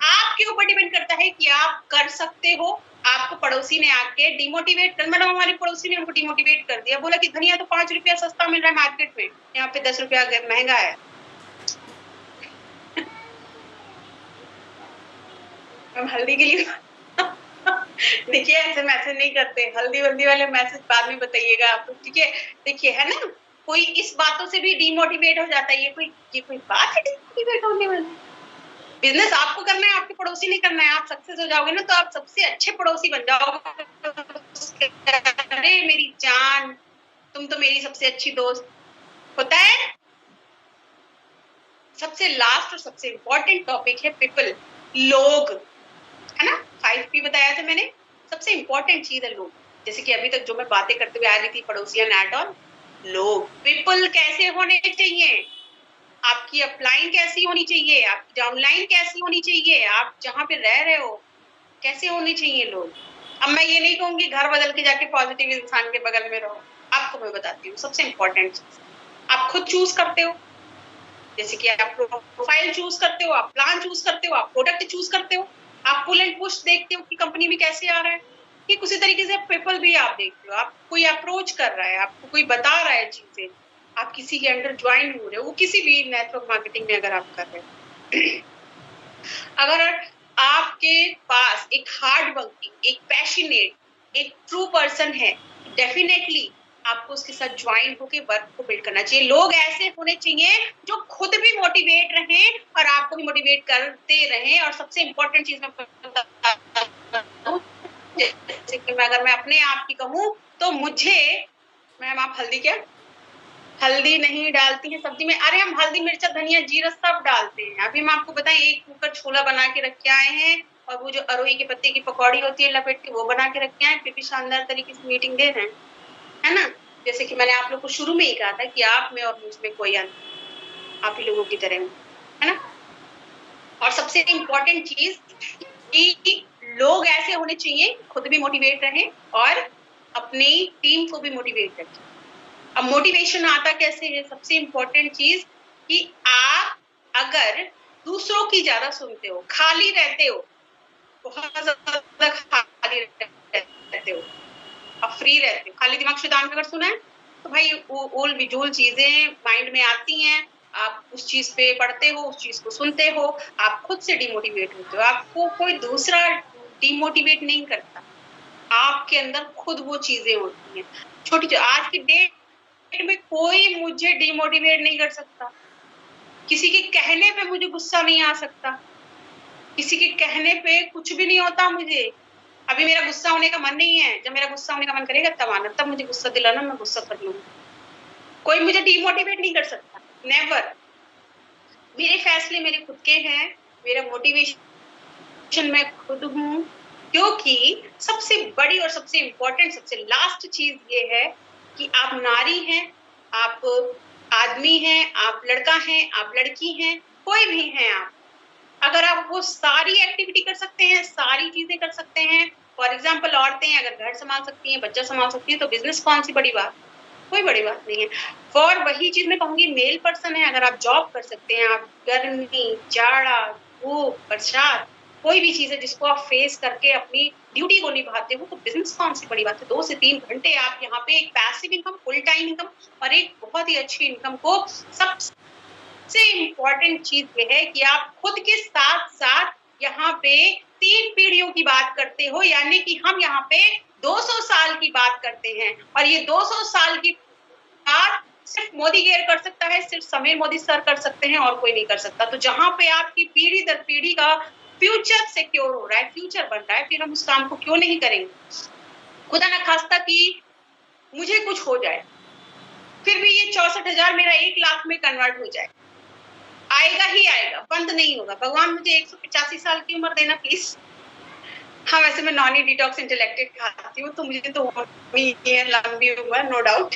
आपके ऊपर डिपेंड करता है कि आप कर सकते हो। आपको पड़ोसी ने आके डिमोटिवेट कर, मैडम हमारी पड़ोसी ने हमको डिमोटिवेट कर दिया, बोला कि धनिया तो 5 रुपया सस्ता मिल रहा है मार्केट में, यहाँ पे 10 रुपया महंगा है। हम हल्दी के लिए देखिए ऐसे मैसेज नहीं करते, हल्दी वल्दी वाले मैसेज बाद में बताइएगा आप, ठीक है। देखिए है ना, कोई इस बातों से भी डिमोटिवेट हो जाता है। ये कोई बात है डिमोटिवेट होने वाली? बिजनेस आपको करना है, आपके पड़ोसी नहीं करना है। आप सक्सेस हो जाओगे ना तो आप सबसे अच्छे पड़ोसी बन जाओगे। अरे मेरी जान, तुम तो मेरी सबसे अच्छी दोस्त होता है। सबसे लास्ट और सबसे इंपॉर्टेंट टॉपिक है पीपल, लोग, है ना। 5P बताया था मैंने, सबसे इंपॉर्टेंट चीज है लोग। जैसे कि अभी तक जो मैं बातें करते हुए आ रही थी, पड़ोसियां नैट ऑन, लोग, पीपल कैसे होने चाहिए, आपकी अपलाइन कैसी होनी चाहिए, आपकी डाउनलाइन कैसी होनी चाहिए, आप जहां पे रह रहे हो कैसे होने चाहिए लोग। अब मैं ये नहीं कहूंगी घर बदल के जाके पॉजिटिव इंसान के बगल में रहो, आपको मैं बताती हूँ सबसे इंपॉर्टेंट चीज आप खुद चूज करते हो। जैसे कि आप प्रोफाइल चूज करते हो, आप प्लान चूज करते हो, आप प्रोडक्ट चूज करते हो, आप पुल एंड पुश देखते हो कि कंपनी में कैसे आ रहा है। ठीक उसी तरीके से पीपल भी आप देखते हो, आप कोई अप्रोच कर रहा है, आपको कोई बता रहा है चीजें, आप किसी के अंडर ज्वाइन हो रहे हो, वो किसी भी नेटवर्क मार्केटिंग में अगर आप कर रहे हो, अगर आपके पास एक हार्ड वर्किंग, एक पैशनेट, एक ट्रू पर्सन है, डेफिनेटली आपको उसके साथ ज्वाइन होके वर्क को बिल्ड करना चाहिए। लोग ऐसे होने चाहिए जो खुद भी मोटिवेट रहें और आपको भी मोटिवेट करते रहें। और सबसे इम्पोर्टेंट चीज मैं जैसे कि अगर मैं अपने आप की कहूँ तो मुझे, मैम आप हल्दी नहीं डालती हैं सब्जी में? अरे हम हल्दी मिर्चा धनिया जीरा सब डालते हैं। अभी हम आपको बताएं, एक कुकर छोला बना के रख के आए हैं और वो जो अरोही के पत्ते की पकौड़ी होती है लपेट के, वो बना के रख के आए, फिर भी शानदार तरीके से मीटिंग दे रहे हैं, है ना। जैसे कि मैंने आप लोग को शुरू में ही कहा था कि आप में और मुझ में कोई अंतर, आप ही लोगों की तरह हूँ, है ना। और सबसे इम्पोर्टेंट चीज कि लोग ऐसे होने चाहिए खुद भी मोटिवेट रहें और अपनी टीम को भी मोटिवेट रखें। अब मोटिवेशन आता कैसे है? सबसे इम्पोर्टेंट चीज कि आप अगर दूसरों की ज्यादा सुनते हो, खाली रहते हो, बहुत ज्यादा खाली रहते हो, आप फ्री रहते हो, खाली दिमाग शैतान का अगर सुना है तो भाई उल बिजूल चीजें माइंड में आती हैं, आप उस चीज पे पढ़ते हो, उस चीज को सुनते हो, आप खुद से डिमोटिवेट होते हो। आपको कोई दूसरा डिमोटिवेट नहीं करता, आपके अंदर खुद वो चीजें होती हैं छोटी। आज की डेट में कोई मुझे डिमोटिवेट नहीं कर सकता, किसी के कहने पे मुझे गुस्सा नहीं आ सकता, किसी के कहने पे कुछ भी नहीं होता मुझे। अभी मेरा गुस्सा होने का मन नहीं है, जब मेरा गुस्सा होने का मन करेगा तब आना, तब मुझे गुस्सा दिलाना, मैं गुस्सा कर लूंगी। कोई मुझे डिमोटिवेट नहीं कर सकता, नेवर। मेरे फैसले मेरे खुद के हैं, मेरा मोटिवेशन मैं खुद हूँ। क्योंकि सबसे बड़ी और सबसे इम्पोर्टेंट सबसे लास्ट चीज ये है कि आप नारी हैं, आप आदमी हैं, आप लड़का हैं, आप लड़की हैं, कोई भी हैं आप, अगर आप वो सारी एक्टिविटी कर सकते हैं, सारी चीजें कर सकते हैं, फॉर एग्जाम्पल औरतें अगर घर संभाल सकती हैं, बच्चा संभाल सकती हैं, तो बिजनेस कौन सी बड़ी बात? कोई बड़ी बात नहीं है। फॉर वही चीज मैं कहूंगी, मेल पर्सन है, अगर आप जॉब कर सकते हैं, आप गर्मी जाड़ा धूप बरसात कोई भी चीज है जिसको आप फेस करके अपनी ड्यूटी को निभाते हो, तो बिजनेस कौन सी बड़ी बात है? 2 से 3 घंटे आप यहाँ पे एक passive income, full time income और एक बहुत ही अच्छी इनकम को, सबसे इम्पोर्टेंट चीज ये है कि आप खुद के साथ साथ यहाँ पे 3 पीढ़ियों की बात करते हो, यानी कि हम यहाँ पे 200 साल की बात करते हैं। और ये 200 साल की बात सिर्फ मोदी केयर कर सकता है, सिर्फ समीर मोदी सर कर सकते हैं, और कोई नहीं कर सकता। तो जहां पे आपकी पीढ़ी दर पीढ़ी का फ्यूचर सिक्योर हो रहा है, फ्यूचर बन रहा है, फिर हम उस काम को क्यों नहीं करेंगे? खुदा ना खास्ता कि मुझे कुछ हो जाए, फिर भी ये 64,000 मेरा 1 लाख में कन्वर्ट हो जाए, आएगा ही आएगा, बंद नहीं होगा। भगवान मुझे 185 साल की उम्र देना प्लीज। हाँ, वैसे मैं नॉन डिटॉक्स इंटेलेक्टेड खाती हूँ, तो मुझे तो होनी है लंबी उम्र, no doubt.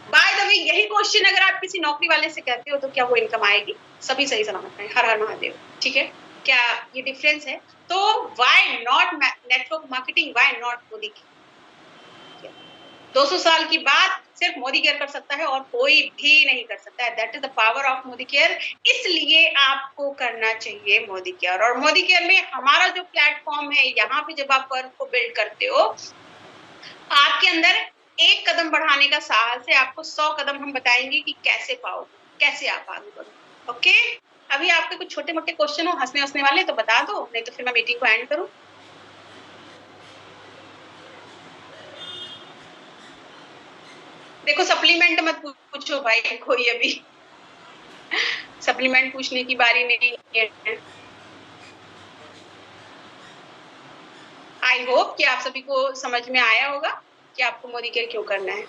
By the way, यही क्वेश्चन अगर आप किसी नौकरी वाले से कहते हो तो क्या वो इनकम आएगी? सभी सही सलामत है, हर हर महादेव, ठीक है। क्या ये डिफरेंस है? तो why not network marketing, why not Modi? 200 साल की बात सिर्फ मोदी केयर कर सकता है और कोई भी नहीं कर सकता है। That is the power of Modi care. इसलिए आपको करना चाहिए मोदी केयर। और मोदी केयर में हमारा जो प्लेटफॉर्म है, यहाँ पे जब आप वर्क को बिल्ड करते हो, आपके अंदर एक कदम बढ़ाने का साहस है, आपको 100 कदम हम बताएंगे कि कैसे पाओगे, कैसे आप आगे बढ़ो। ओके, अभी आपके कुछ छोटे मोटे क्वेश्चन हो हंसने हंसने वाले तो बता दो, नहीं तो फिर मैं मीटिंग को एंड करूं। देखो, सप्लीमेंट मत पूछो भाई कोई, अभी सप्लीमेंट पूछने की बारी नहीं है। आई होप कि आप सभी को समझ में आया होगा कि आपको मोदी केयर क्यों करना है।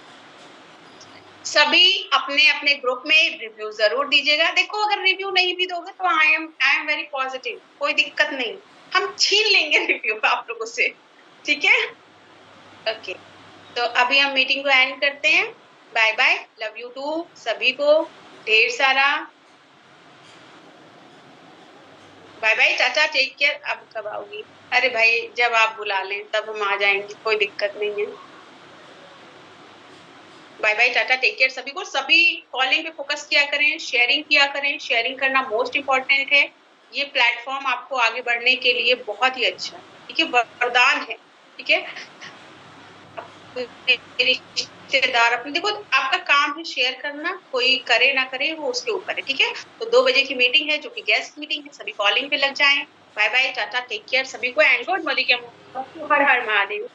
सभी अपने अपने ग्रुप में रिव्यू जरूर दीजिएगा। देखो, अगर रिव्यू नहीं भी दोगे तो आई एम वेरी पॉजिटिव, कोई दिक्कत नहीं, हम छीन लेंगे रिव्यू आप लोगों से, ठीक है। ओके, तो अभी हम मीटिंग को एंड करते हैं। Bye bye, love you too सभी को ढेर सारा। बाय बाय, चाचा टेक केयर। अब कब आओगी? अरे भाई, जब आप बुला लें तब हम आ जाएंगे, कोई दिक्कत नहीं है। Bye bye, tata, take care सभी को। सभी कॉलिंग पे फोकस किया करें, शेयरिंग किया करें, शेयरिंग करना मोस्ट इम्पोर्टेंट है। ये प्लेटफॉर्म आपको आगे बढ़ने के लिए बहुत ही अच्छा है, ठीक है, वरदान है, ठीक है। रिश्तेदार अपने, देखो आपका काम है शेयर करना, कोई करे ना करे वो उसके ऊपर है, ठीक है। तो 2 बजे की मीटिंग है जो कि गेस्ट मीटिंग है, सभी कॉलिंग पे लग जाएं। Bye bye, tata, take care सभी को, एंड गुड मॉर्निंग, हर हर महादेव।